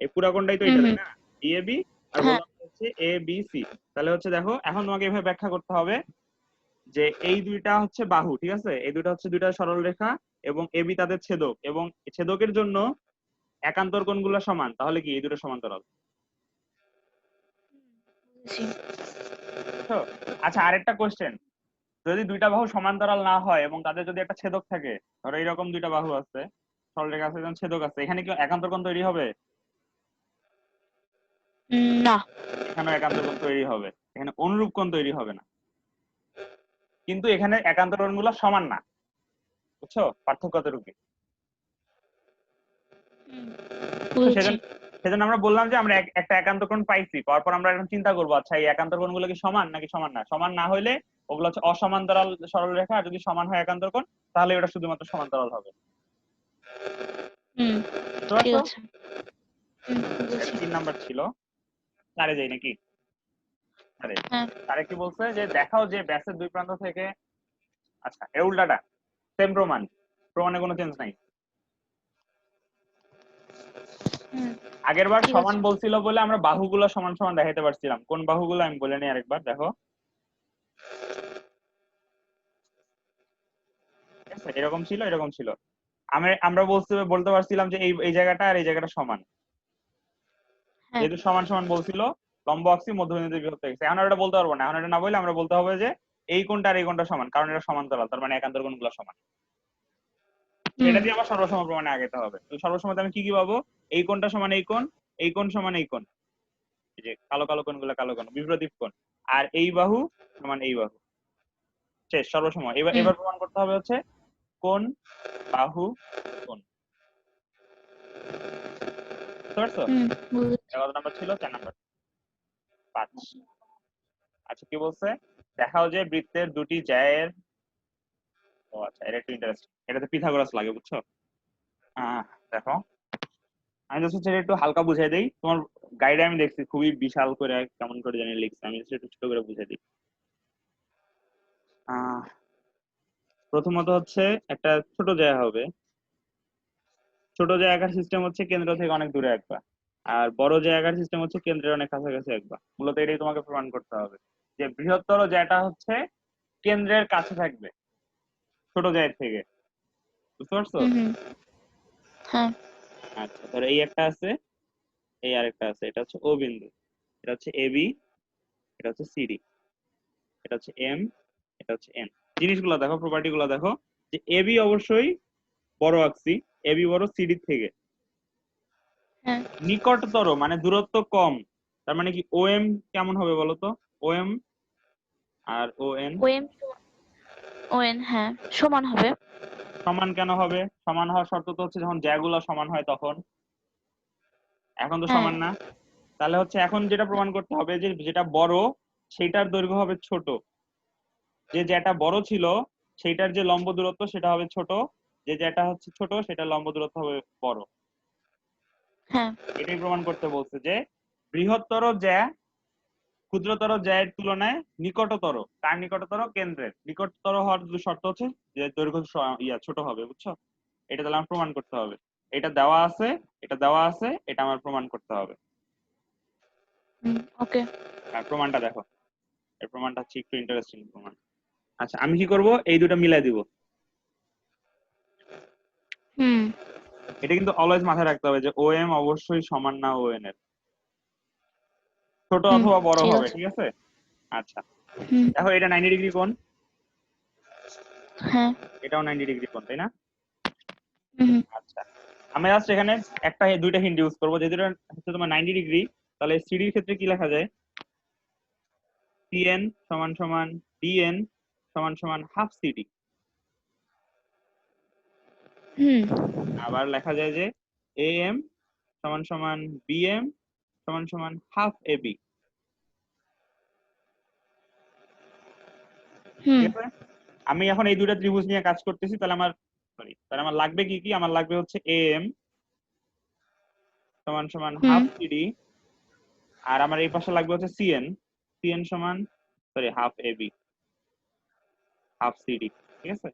এই পুরা কোণটাই তো হুম এটা, তাই হুম। না, ডিএবি। আর হ্যাঁ। বললাম হচ্ছে এ বি সি। তাহলে হচ্ছে দেখো, এখন তোমাকে এভাবে ব্যাখ্যা করতে হবে যে এই দুইটা হচ্ছে বাহু, ঠিক আছে, এই দুইটা হচ্ছে দুইটা সরল রেখা, এবং এবি তাদের ছেদক, এবং ছেদকের জন্য একান্তর কোণগুলো সমান, তাহলে কি এই দুটো সমান্তরাল, বুঝেছি। বুঝছো? আচ্ছা, আরেকটা কোশ্চেন, যদি দুইটা বাহু সমান্তরাল না হয় এবং তাদের যদি একটা ছেদক থাকে, ধরো এইরকম দুইটা বাহু আছে, সরলরেখা আছে, যেমন ছেদক আছে, এখানে কি একান্তর কোণ তৈরি হবে? না। এখানেও একান্তর কোণ তৈরি হবে, এখানে অনুরূপ কোণ তৈরি হবে না, কিন্তু এখানে একান্তর কোণগুলো সমান না, বুঝছো পার্থক্য কতটুকু? তো বুঝেছি। সেজন্য সেজন্য আমরা বললাম যে আমরা একটা একান্ত কোণ পাইছি, পাওয়ার পর আমরা এখন চিন্তা করবো আচ্ছা এই একান্ত কোণগুলো কি সমান নাকি সমান না। সমান না হইলে ওগুলো হচ্ছে অসমান্তরাল সরলরেখা, আর যদি সমান হয় একান্ত কোণ তাহলে ওটা শুধুমাত্র সমান্তরাল হবে। হুম, বুঝতে ঠিক পারছো? আছে। আচ্ছা এটা বুঝেছি। 3 নাম্বার ছিল। 4 যাই নাকি? আরে হ্যাঁ। তারে কি বলছে যে দেখাও যে ব্যাসের দুই প্রান্ত থেকে, আচ্ছা এর উল্টাটা সেম প্রমাণ, প্রমাণে কোনো চেঞ্জ নাই। হুম, আগের বার ঠিক সমান আছে। বলছিল বলে আমরা বাহুগুলো সমান সমান দেখাতে পারছিলাম, কোন বাহুগুলো আমি বলে নিই আরেকবার দেখো। ঠিক আছে এরকম ছিল এরকম ছিল। আমরা বলতে পারছিলাম যে এই এই জায়গাটা আর এই জায়গাটা সমান, হ্যাঁ। যেহেতু সমান সমান বলছিল লম্ব অক্সি মধ্যবিন্দু বিভক্ত হয়েছে। এখন আর এটা বলতে পারবো না, এখন এটা না বলে আমরা বলতে হবে যে এই কোণটা আর এই কোণটা সমান, কারণ এটা সমান্তরাল, তার মানে একান্তর কোণগুলো সমান। হুম। এটা দিয়ে আবার সর্বসম প্রমাণে আগাতে হবে। তো সর্বসমতে আমি কি কি পাবো? এই কোণটা সমান এই কোণ, এই কোণ সমান এই কোণ, এই যে কালো কালো কোণগুলো কালো কোণ বিপরীত কোণ, আর এই বাহু সমান এই বাহু। শেষ সর্বসময়। এবার হুম। এবার প্রমাণ করতে হবে হচ্ছে কোণ বাহু কোণ। বুঝতে পারছো? হুম, বুঝেছি। কত নাম্বার ছিল? 4 নাম্বার। 5। আচ্ছা কি বলছে? দেখাও যে বৃত্তের দুটি জ্যায়ের, ও আচ্ছা এটা একটু ইন্টারেস্টিং, এটাতে পিথাগোরাস লাগে বুঝছো। দেখো আমি জাস্ট হচ্ছে একটু হালকা বুঝাই দেই, তোমার গাইডে আমি দেখছি খুবই বিশাল করে কেমন করে জানি লিখছে, আমি জাস্ট একটু ছোট করে বুঝাই দিই। আহ প্রথমত হচ্ছে একটা ছোট জায়গা হবে, ছোট জায়গার সিস্টেম হচ্ছে কেন্দ্র থেকে অনেক দূরে আঁকবা, আর বড় জায়গার সিস্টেম হচ্ছে কেন্দ্রের অনেক কাছাকাছি আঁকবা। মূলত এটাই তোমাকে প্রমাণ করতে হবে যে বৃহত্তর জায়গাটা হচ্ছে কেন্দ্রের কাছে থাকবে ছোট জায়গা থেকে। বুঝতে পারছো? হুম। হুম। হ্যাঁ। আচ্ছা ধরো এই একটা আছে, এই আরেকটা আছে, এটা হচ্ছে ও বিন্দু, এটা হচ্ছে এ বি, এটা হচ্ছে সিডি, এটা হচ্ছে এম, এটা হচ্ছে এন। জিনিসগুলো দেখো, প্রপার্টি গুলো দেখো যে এ বি অবশ্যই বড় আঁকছি, এ বি বড় সিডি থেকে, হ্যাঁ। নিকটতর মানে দূরত্ব কম, তার মানে কি ও এম কেমন হবে বলো তো? ও M R O N OM ওএন হ্যাঁ সমান হবে। সমান কেন হবে? সমান হওয়ার শর্ত তো হচ্ছে যখন জ্যাগুলো সমান হয় তখন, এখন তো হ্যাঁ। সমান না। তাহলে হচ্ছে এখন যেটা প্রমাণ করতে হবে যে যেটা বড় সেইটার দৈর্ঘ্য হবে ছোট, যে যেটা বড় ছিল সেইটার যে লম্ব দূরত্ব সেটা হবে ছোট, যে যেটা হচ্ছে ছোট সেটার লম্ব দূরত্ব হবে বড়। হ্যাঁ। এটাই প্রমাণ করতে বলছে যে বৃহত্তর জ্যা ক্ষুদ্রতর জ্যায়ের তুলনায় নিকটতর। কার নিকটতর? কেন্দ্রের। নিকটতর হওয়ার যে শর্ত হচ্ছে যে দৈর্ঘ্য ছোট হবে। বুঝছো? এটা তাহলে আমার প্রমাণ করতে হবে। এটা দেওয়া আছে, এটা দেওয়া আছে, এটা আমার প্রমাণ করতে হবে। ওকে। আর প্রমাণটা দেখো, এই প্রমাণটা হচ্ছে একটু ইন্টারেস্টিং প্রমাণ। আচ্ছা আমি কি করব? এই দুটো মিলাই দিব। হুম। এটা কিন্তু অলওয়েজ মাথায় রাখতে হবে যে ও এম অবশ্যই সমান না ও এন এর, ছোট হুম, অথবা বড় ঠিক হবে। আছে। ঠিক আছে? আচ্ছা হুম। দেখো এটা 90 ডিগ্রি কোণ, হ্যাঁ। এটাও 90 ডিগ্রি কোণ, তাই না? হুম। আচ্ছা আমি জাস্ট এখানে একটা দুইটা হিন্ট ইউজ করবো, যেহেতু এটা হচ্ছে তোমার 90 ডিগ্রি, তাহলে সিডির ক্ষেত্রে কি লেখা যায়? সিএন সমান সমান ডিএন সমান সমান হাফ সিডি। হুম। আবার লেখা যায় যে এএম সমান সমান বিএম সমান সমান হাফ এবি। হুম। ঠিক আছে? আমি এখন এই দুইটা ত্রিভুজ নিয়ে কাজ করতেছি, তাহলে আমার তাহলে আমার লাগবে কি কি? আমার লাগবে হচ্ছে এএম সমান সমান হুম। হাফ সিডি, আর আমার এই পাশে লাগবে হচ্ছে সিএন, সিএন সমান হাফ এবি, হাফ সিডি। ঠিক আছে?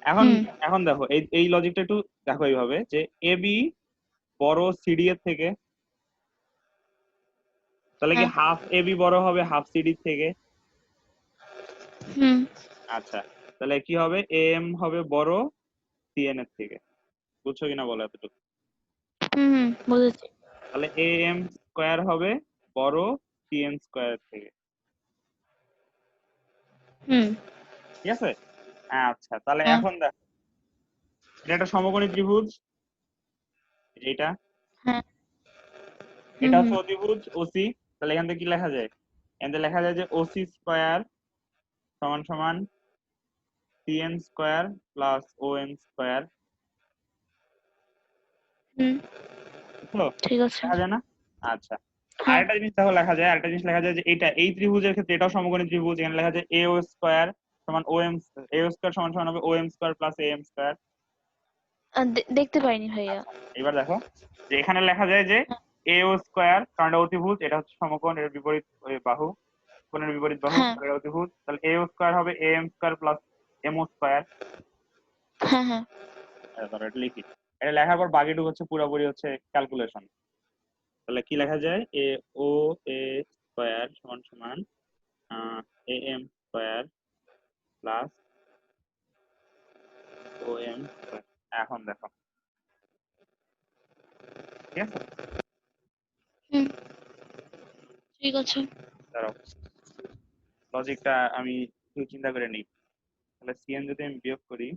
এখন হুম। এখন দেখো এই এই লজিকটা একটু দেখো এইভাবে যে এবি বড় সিডি এর থেকে, তাহলে কি হ্যাঁ। হাফ এবি বড় হবে হাফ সিডি থেকে? হুম। আচ্ছা তাহলে কি হবে? এম হবে বড় সিএন এর থেকে। বুঝছো কিনা বলো এতটুকু? হুম। হুম, বুঝেছি। তাহলে এ এম স্কোয়ার হবে বড় সিএন স্কোয়ার থেকে। হুম। ঠিক আছে? আচ্ছা তাহলে হ্যাঁ। এখন দেখো এটা একটা সমকোণী ত্রিভুজ, এটা হ্যাঁ। হুম। এটা হুম। হচ্ছে অতিভুজ ওসি। তাহলে এখান থেকে কি লেখা যায়? এখান থেকে লেখা যায় যে ওসি স্কোয়ার সমান সমান cn square plus on square. বুঝছো? ঠিক আছে। লেখা যায় না? আচ্ছা, হ্যাঁ আরেকটা জিনিস দেখো লেখা যায়, আরেকটা জিনিস লেখা যায় যে এটা এই ত্রিভুজের ক্ষেত্রে এটাও সমকোণী ত্রিভুজ, এখানে লেখা যায় ao স্কয়ার সমান om, ao স্কয়ার সমান সমান হবে om square plus am square. দেখতে পাইনি ভাইয়া। আচ্ছা, এবার দেখো যে এখানে লেখা যায় যে ao স্কয়ার, কারণ এটা অতিভুজ, এটা হচ্ছে সমকোণ, এর বিপরীত ওই বাহু, কোণের বিপরীত বাহু, হ্যাঁ এটা অতিভুজ, তাহলে ao স্কয়ার হবে am square plus mo square. হ্যাঁ হ্যাঁ ধরো এটা লিখি, এটা লেখার পর বাকিটুকু হচ্ছে পুরোপুরি হচ্ছে ক্যালকুলেশন। তাহলে কি লেখা যায়, এ ও এ স্কয়ার সমান সমান A M square plus O M square. এখন দেখো, ঠিক আছে? হুম ঠিক আছে। দাঁড়াও, লজিকটা আমি একটু চিন্তা করে নিই। তাহলে সিএন যদি আমি বিয়োগ করি,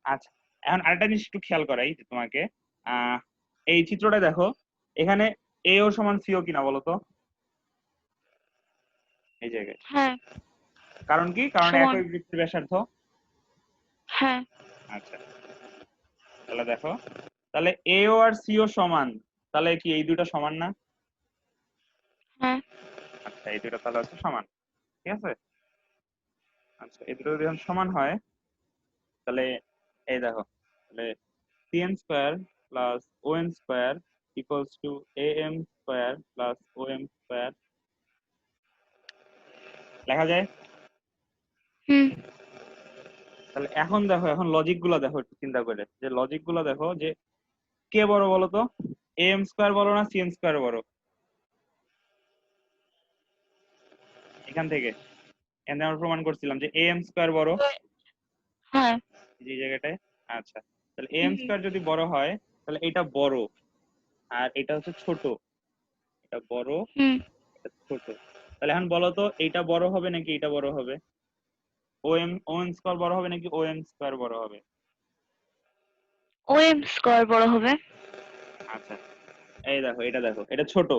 আচ্ছা এখন আরেকটা জিনিস একটু খেয়াল করাই যে তোমাকে, আহ এই চিত্রটা দেখো, এখানে এও সমান সিও কিনা বলো তো এই জায়গায়। হ্যাঁ কারণ কি, কারণ সমান। একই বৃত্তের ব্যাসার্ধ। হ্যাঁ আচ্ছা, তাহলে দেখো, তাহলে এও আর সিও সমান, তাহলে কি এই দুটো সমান না? হ্যাঁ আচ্ছা, এই দুটো তাহলে হচ্ছে সমান, ঠিক আছে? আচ্ছা, এই দুটো যদি এখন সমান হয়, তাহলে এই দেখো, তাহলে cn square plus on square equals to am square plus om square লেখা যায়। হুম তাহলে এখন দেখো, এখন লজিক গুলো দেখো একটু চিন্তা করে, যে লজিক গুলো দেখো যে কে বড় বলো তো, am স্কয়ার বড় না cn স্কয়ার বড়? এখান থেকে এখানে আমরা প্রমাণ করছিলাম যে am স্কয়ার বড়, হ্যাঁ এই জায়গাটায়। আচ্ছা, তাহলে am হুম স্কয়ার যদি বড় হয়, তাহলে এটা বড় আর এটা হচ্ছে ছোট, এটা বড় হুম এটা ছোট। তাহলে এখন বলো তো এইটা বড় হবে নাকি এটা বড় হবে? ওএম স্কয়ার বড় হবে নাকি ওএম স্কয়ার বড় হবে? ওএম স্কয়ার বড় হবে। আচ্ছা, এই দেখো, এটা দেখো, এটা ছোট,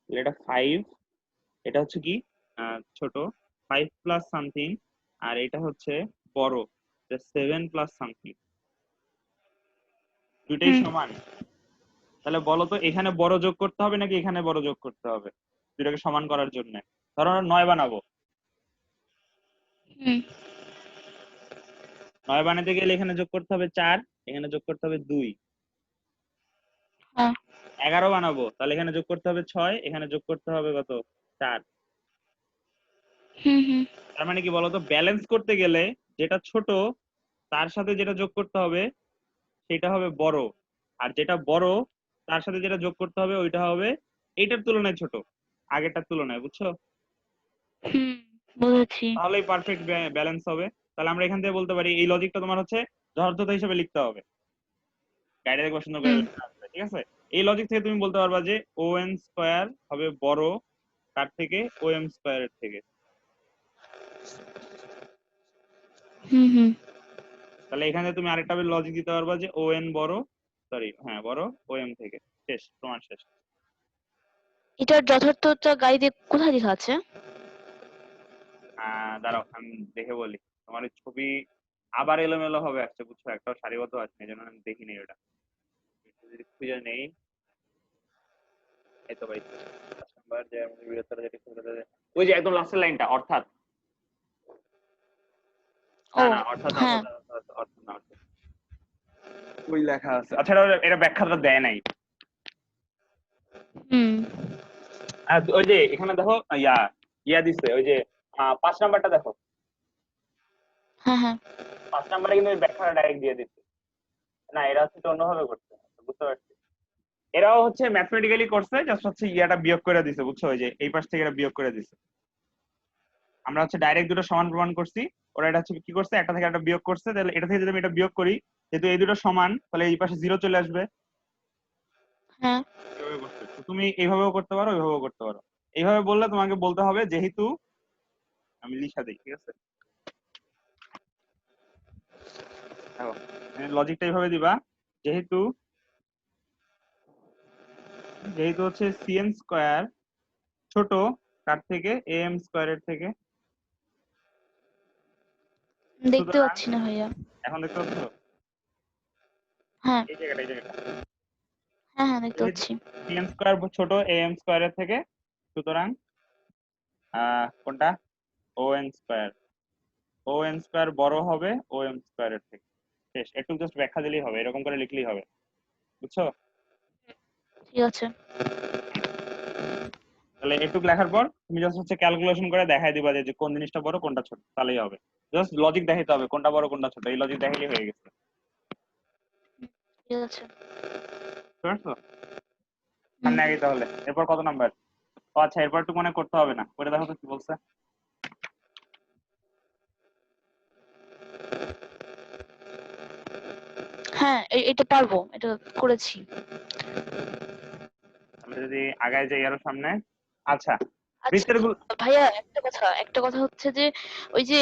এটা 5, এটা হচ্ছে কি ছোট 5 প্লাস সামথিং, আর এটা হচ্ছে বড় 7 প্লাস সামথিং, দুইটাই হুম সমান। তাহলে বলো তো এখানে বড় যোগ করতে হবে নাকি এখানে বড় যোগ করতে হবে দুটাকে সমান করার জন্য? ধরো আমরা 9 বানাবো, হুম 9 বানাতে গেলে এখানে যোগ করতে হবে 4, এখানে যোগ করতে হবে 2। হ্যাঁ 11 বানাবো, তাহলে এখানে যোগ করতে হবে 6, এখানে যোগ করতে হবে কত, 4। হুম হুম তার মানে কি বলতো, ব্যালেন্স করতে গেলে যেটা ছোট তার সাথে যেটা যোগ করতে হবে সেটা হবে বড়, আর যেটা বড় তার সাথে যেটা যোগ করতে হবে ওইটা হবে এইটার তুলনায় ছোট, আগেরটার তুলনায়, বুঝছো? হুম বুঝেছি। তাহলেই পারফেক্ট ব্যালেন্স হবে। তাহলে আমরা এখান থেকে বলতে পারি এই লজিকটা তোমার হচ্ছে যথার্থতা হিসেবে লিখতে হবে, গাইডে দেখবা সুন্দর করে হুম লেখা আছে, ঠিক আছে? এই লজিক থেকে তুমি বলতে পারবা যে ও এন স্কয়ার হবে বড় কার থেকে, ও এম স্কয়ারের থেকে। হুম হুম তাহলে এখানে তুমি আরেকটা লজিক দিতে পারবা যে ও এন বড়, সরি হ্যাঁ বড় ও এম থেকে। শেষ, প্রমাণ শেষ। এটার যথার্থতা গাইডে কোথায় লেখা আছে? দাঁড়াও আমি দেখে বলি, তোমার এই ছবি আবার এলোমেলো হবে আসছে, বুঝছো, একটা সারিবদ্ধ আছে, এই জন্য আমি দেখিনি ওটা, একটু যদি খুঁজে নেই। এই তো পাইছি, 5 নাম্বার যে আমাদের বৃহত্তর যেটি ওই যে একদম লাস্টের লাইনটা, অর্থাৎ, না ও না অর্থাৎ না, হ্যাঁ অর্থাৎ অর্থাৎ অর্থাৎ না, অর্থাৎ ওই লেখা আছে। আচ্ছা, এটা ব্যাখ্যাটা দেয় নাই। হুম আর ওই যে এখানে দেখো ইয়া ইয়া দিছে, ওই যে 5 নাম্বারটা দেখো, হ্যাঁ হ্যাঁ 5 নাম্বারে কিন্তু ওই ব্যাখ্যাটা ডাইরেক্ট দিয়ে দিচ্ছে। না, এরা হচ্ছে একটু অন্যভাবে করছে, বুঝতে পারছি। এরাও হচ্ছে ম্যাথমেটিক্যালি করছে, জাস্ট হচ্ছে ইয়াটা বিয়োগ করে দিছে, বুঝছো, ওই যে এই পাশ থেকে এরা বিয়োগ করে দিছে। আমরা হচ্ছে ডাইরেক্ট দুটো সমান প্রমাণ করছি, ওরা এটা হচ্ছে কি করছে, একটা থেকে একটা বিয়োগ করছে। তাহলে এটা থেকে যদি আমি এটা বিয়োগ করি, যেহেতু এই দুটো সমান, তাহলে এই পাশে 0 চলে আসবে। হ্যাঁ এভাবে করছে, তো তুমি এইভাবেও করতে পারো, এইভাবেও করতে পারো। এইভাবে বললে তোমাকে বলতে হবে যেহেতু, আমি লিখা দিই, ঠিক আছে? দেখো, লজিকটা এইভাবে দিবা, যেহেতু যেহেতু হচ্ছে সিএন স্কয়ার ছোট কার থেকে, এম স্কয়ারের থেকে। দেখতে সুতরাং পাচ্ছি না ভাইয়া। এখন দেখতে পাচ্ছ হ্যাঁ, এই জায়গাটা, এই জায়গাটা হ্যাঁ, হ্যাঁ দেখতে যেহেতু পাচ্ছি। bn স্কয়ার ছোট am স্কয়ারের থেকে, সুতরাং কোনটা on স্কয়ার বড় হবে om স্কয়ারের থেকে। শেষ, একটু জাস্ট ব্যাখ্যা দিলেই হবে, এরকম করে লিখলেই হবে, বুঝছো? ঠিক আছে। তাহলে এটুক লেখার পর তুমি জাস্ট হচ্ছে ক্যালকুলেশন করে দেখাই দিবা যে কোন জিনিসটা বড় কোনটা ছোট, তাহলেই হবে। জাস্ট লজিক দেখাইতে হবে কোনটা বড় কোনটা ছোট, এই লজিক দেখাইলেই হয়ে গেছে। ঠিক আছে। বুঝতে পারছো? সামনে আগে তাহলে এরপর কত নাম্বার? ও আচ্ছা, এরপর একটু মনে করতে হবে না, করে দেখো তো কি বলছে। হ্যাঁ, এটা পারবো, এটা করেছি। তাহলে যদি আগায় যাই আরো সামনে। আচ্ছা, আচ্ছা বৃত্তের ভাইয়া, একটা কথা হচ্ছে যে ওই যে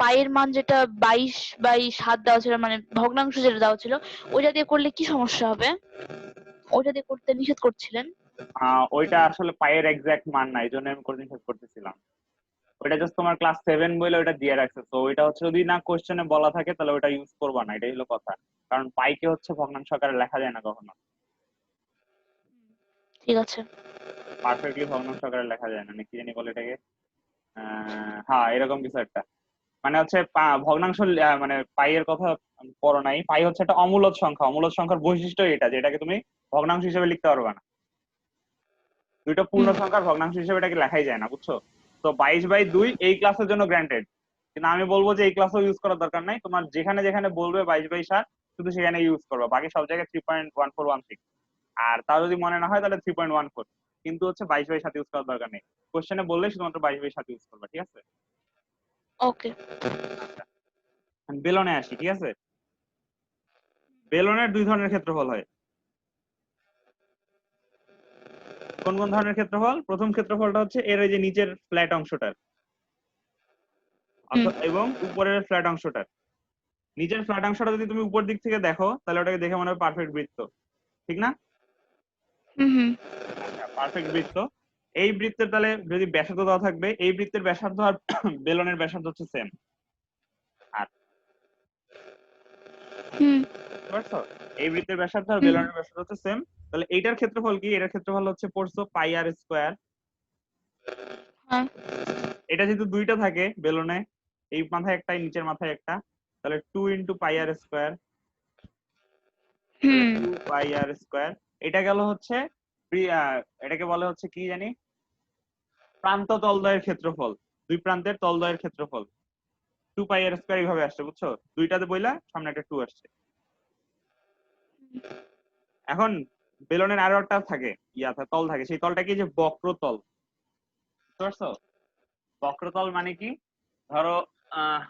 পায়ের মান যেটা 22/7 দেওয়া ছিল, মানে ভগ্নাংশ যেটা দেওয়া ছিল, ওইটা দিয়ে করলে কি সমস্যা হবে? ওইটা দিয়ে করতে নিষেধ করছিলেন। ওইটা আসলে পায়ের এক্সাক্ট মান না, এই জন্য আমি কোশ্চেন শেষ করতেছিলাম। ওইটা জাস্ট তোমার ক্লাস 7 বলে ওইটা দিয়ে রাখছে, তো ওইটা হচ্ছে যদি না কোশ্চেনে বলা থাকে তাহলে ওইটা ইউজ করবা না, এটাই হলো কথা। কারণ পাইকে হচ্ছে ভগ্নাংশ আকারে লেখা যায় না কখনো, ঠিক আছে। পারফেক্টলি ভগ্নাংশ আকারে লেখা যায় না, কি জানি বলে এটাকে, হ্যাঁ এরকম কিছু একটা। মানে হচ্ছে ভগ্নাংশ মানে পাইয়ের কথা পড়ো নাই। পাই হচ্ছে একটা অমূলদ সংখ্যা, অমূলদ সংখ্যার বৈশিষ্ট্য এটা যে এটাকে তুমি ভগ্নাংশ হিসেবে লিখতে পারবে না। দুইটা পূর্ণ হুম। সংখ্যার ভগ্নাংশ হিসেবে এটাকে লেখাই যায় না, বুঝছো? তো 22/2 এই ক্লাসের জন্য গ্রান্টেড, কিন্তু আমি বলবো যে এই ক্লাসও ইউজ করার দরকার নাই, তোমার যেখানে যেখানে বলবে 22/7 শুধু সেখানে ইউজ করবা, বাকি সব জায়গায় 3.1416। আর তাও যদি মনে না হয় তাহলে 3.14, কিন্তু হচ্ছে 22/7 ইউজ করার দরকার নেই। কোশ্চেনে বললে শুধুমাত্র 22/7 ইউজ করবা, ঠিক আছে? ওকে। আচ্ছা, বেলনে আসি, ঠিক আছে? বেলনের দুই ধরনের ক্ষেত্রফল হয়। কোন কোন ধরনের ক্ষেত্রফল? প্রথম ক্ষেত্রফলটা হচ্ছে এর এই যে নিচের ফ্ল্যাট অংশটার, হুম, এবং উপরের ফ্ল্যাট অংশটার। নিচের ফ্ল্যাট অংশটা যদি তুমি উপর দিক থেকে দেখো তাহলে ওটাকে দেখে মনে হবে পারফেক্ট বৃত্ত, ঠিক না? হুম, হুম, আচ্ছা, পারফেক্ট বৃত্ত। এই বৃত্তের তাহলে যদি ব্যাসার্ধ দেওয়া থাকবে, এই বৃত্তের ব্যাসার্ধ আর বেলনের ব্যাসার্ধ হচ্ছে সেম। আর হুম, বুঝতে পারছো? এই বৃত্তের ব্যাসার্ধ আর হুম, বেলনের ব্যাসার্ধ হচ্ছে সেম। তাহলে এইটার ক্ষেত্রফল কি? এটার ক্ষেত্রফল হচ্ছে পড়ছো পাই আর স্কোয়ার। হ্যাঁ, এটা যেহেতু দুইটা থাকে বেলনে, এই মাথায় একটা নিচের মাথায় একটা, তাহলে 2 × পাই আর স্কোয়ার। তাহলে হুম, 2 পাই আর স্কোয়ার। এটা গেল হচ্ছে এটাকে বলে হচ্ছে কি জানি, প্রান্ত তলদ্বয়ের ক্ষেত্রফল, দুই প্রান্তের তলদ্বয়ের ক্ষেত্রফল। 2 পাই আর স্কোয়ার এইভাবে আসছে, বুঝছো? দুইটাতে বইলা সামনে একটা 2 আসছে। এখন বেলনের আরো একটা থাকে, তল থাকে, সেই তলটা কি? যে বক্রতল, বুঝতে পারছো? বক্রতল মানে কি? ধরো আহ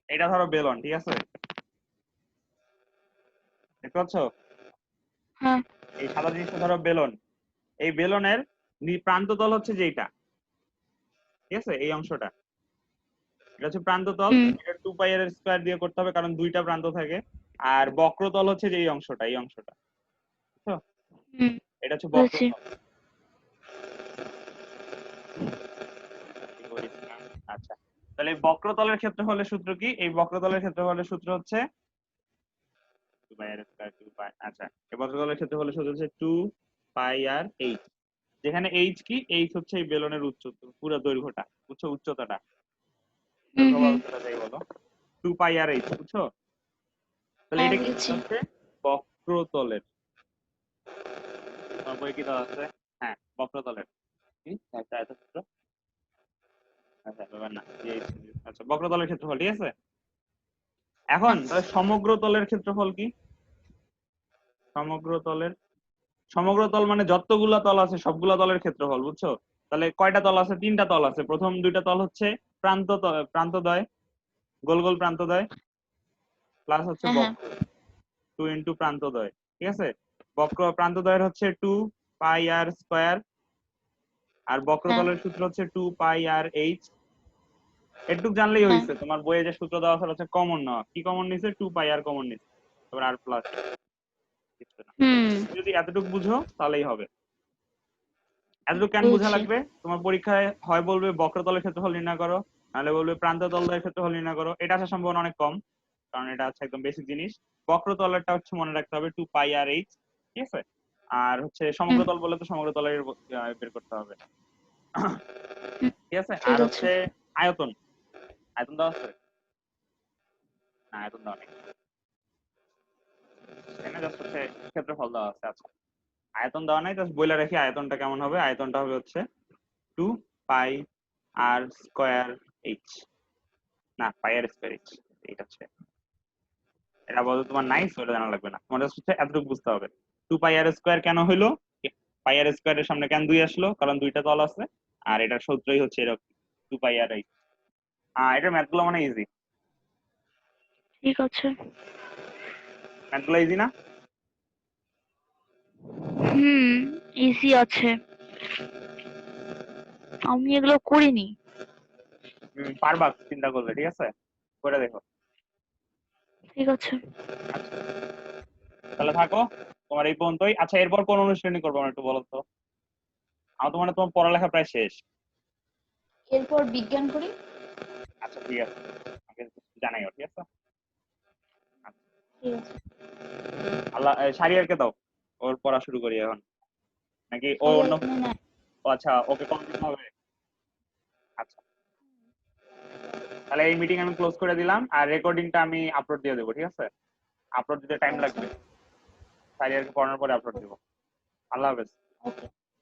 এটা ধরো বেলন, ঠিক আছে? দেখতে পাচ্ছ? হ্যাঁ, এই সাদা জিনিসটা ধরো বেলন। এই বেলনের প্রান্ততল হচ্ছে যেটা, ঠিক আছে? এই অংশটা, এটা হচ্ছে প্রান্ততল। হুম, এটা 2 পাই আর স্কোয়ার দিয়ে করতে হবে কারণ দুইটা প্রান্ত থাকে। আর বক্রতল হচ্ছে যে এই অংশটা, এই অংশটা, বুঝছো? হুম, এটা হচ্ছে বুঝেছি। বক্রতল। কি করিস না? আচ্ছা, তাহলে এই বক্রতলের ক্ষেত্রফলের সূত্র কি? এই বক্রতলের ক্ষেত্রফলের সূত্র হচ্ছে 2 পাই আর স্কোয়ার 2 পাই। আচ্ছা, এই বক্রতলের ক্ষেত্রফলের সূত্র হচ্ছে 2 পাই আর এইচ, যেখানে এইচ কি? এইচ হচ্ছে এই বেলনের উচ্চতা, পুরো দৈর্ঘ্যটা, বুঝছো? উচ্চতাটা, হুম, দৈর্ঘ্য বা হুম, উচ্চতা যাই বলো, 2 পাই আর এইচ, বুঝছো? তাহলে হ্যাঁ এটা কি বুঝেছি। হচ্ছে? বক্রতলের। তোমার বই কি দেওয়া আছে? হ্যাঁ, বক্রতলের কি একটা আয়তক্ষেত্র। আচ্ছা, ব্যাপার না, আচ্ছা বক্রতলের ক্ষেত্রফল, ঠিক আছে? এখন হ্যাঁ, তাহলে সমগ্র তলের ক্ষেত্রফল কি? সমগ্র তলের, সমগ্র তল মানে যতগুলা তল আছে সবগুলা তলের ক্ষেত্রফল, বুঝছো? তাহলে কয়টা তল আছে? তিনটা তল আছে। প্রথম দুইটা তল হচ্ছে প্রান্তদ্বয়, গোল গোল প্রান্তদ্বয়, প্লাস হচ্ছে হ্যাঁ, হ্যাঁ, বক্র, 2 × প্রান্তদ্বয়, ঠিক আছে? বক্র প্রান্তদ্বয়ের হচ্ছে 2 পাই আর স্কোয়ার, আর হ্যাঁ, বক্রতলের সূত্র হচ্ছে 2 পাই আর এইচ। এটুক জানলেই হ্যাঁ, হয়েছে। তোমার বইয়ে যে সূত্র দেওয়া আছে হচ্ছে কমন নেওয়া। কি কমন নিছে? 2 পাই আর কমন নিছে, তারপর আর প্লাস, কিছু না। হুম, যদি এতটুকু বুঝো তাহলেই হবে। এতটুকু কেন বোঝা বুঝেছি। লাগবে? তোমার পরীক্ষায় হয় বলবে বক্রতলের ক্ষেত্রফল নির্ণয় করো, নাহলে বলবে প্রান্ত তলদ্বয়ের ক্ষেত্রফল নির্ণয় করো, এটা আসার সম্ভাবনা অনেক কম, কারণ এটা হচ্ছে একদম বেসিক জিনিস। বক্রতলেরটা হচ্ছে মনে রাখতে হবে 2πr/h, ঠিক আছে। আর হচ্ছে সমগ্রতল বলে তো সমগ্রতলের বের করতে হবে, ঠিক আছে। ঠিক আর আছে। হচ্ছে আয়তন, আয়তন দেওয়া আছে না? আয়তন দেওয়া নেই, তাই না? জাস্ট হচ্ছে ক্ষেত্রফল দেওয়া আছে। আচ্ছা, আয়তন দেওয়া নাই, জাস্ট বলে রাখি আয়তনটা কেমন হবে। আয়তনটা হবে হচ্ছে 2πr²h, না πr²h, এটা হচ্ছে, এটা বলতে তোমার নাই, ওটা জানা লাগবে না, তোমার জাস্ট হচ্ছে এতটুকু বুঝতে হবে 2πr² কেন হইলো, πr² এর সামনে কেন 2 আসলো, কারণ দুইটা তল আছে, আর এটার সূত্রই হচ্ছে এরকম 2πr/h। এটার ম্যাথগুলো মানে ইজি, ঠিক আছে। ম্যাথগুলো ইজি না? ইজি আছে, আমি এগুলো করিনি। পারবা চিন্তা করলে, ঠিক আছে, করে দেখো। ঠিক আছে। আচ্ছা, তাহলে থাকো, তোমার এই পর্যন্তই। আচ্ছা, এরপর কোন অনুশীলনী করবো আমার একটু বলো তো? আমার তো মানে তোমার পড়ালেখা প্রায় শেষ। এরপর বিজ্ঞান করি। আচ্ছা ঠিক আছে, আমাকে জানাইও, ঠিক আছে। আচ্ছা, ঠিক আছে। আল্লাহ, সারিয়ারকে দাও, ওর পড়া শুরু করি এখন, নাকি ও সারিয়া অন্য? এখানে নাই। ও আচ্ছা, ওকে কল দিতে হবে। আচ্ছা, তাহলে এই মিটিং আমি ক্লোজ করে দিলাম, আর রেকর্ডিংটা আমি আপলোড দিয়ে দেবো, ঠিক আছে। আপলোড দিতে টাইম আচ্ছা। লাগবে, সারিয়ারকে পড়ানোর পরে আপলোড দেবো। আল্লাহ হাফেজ। ওকে।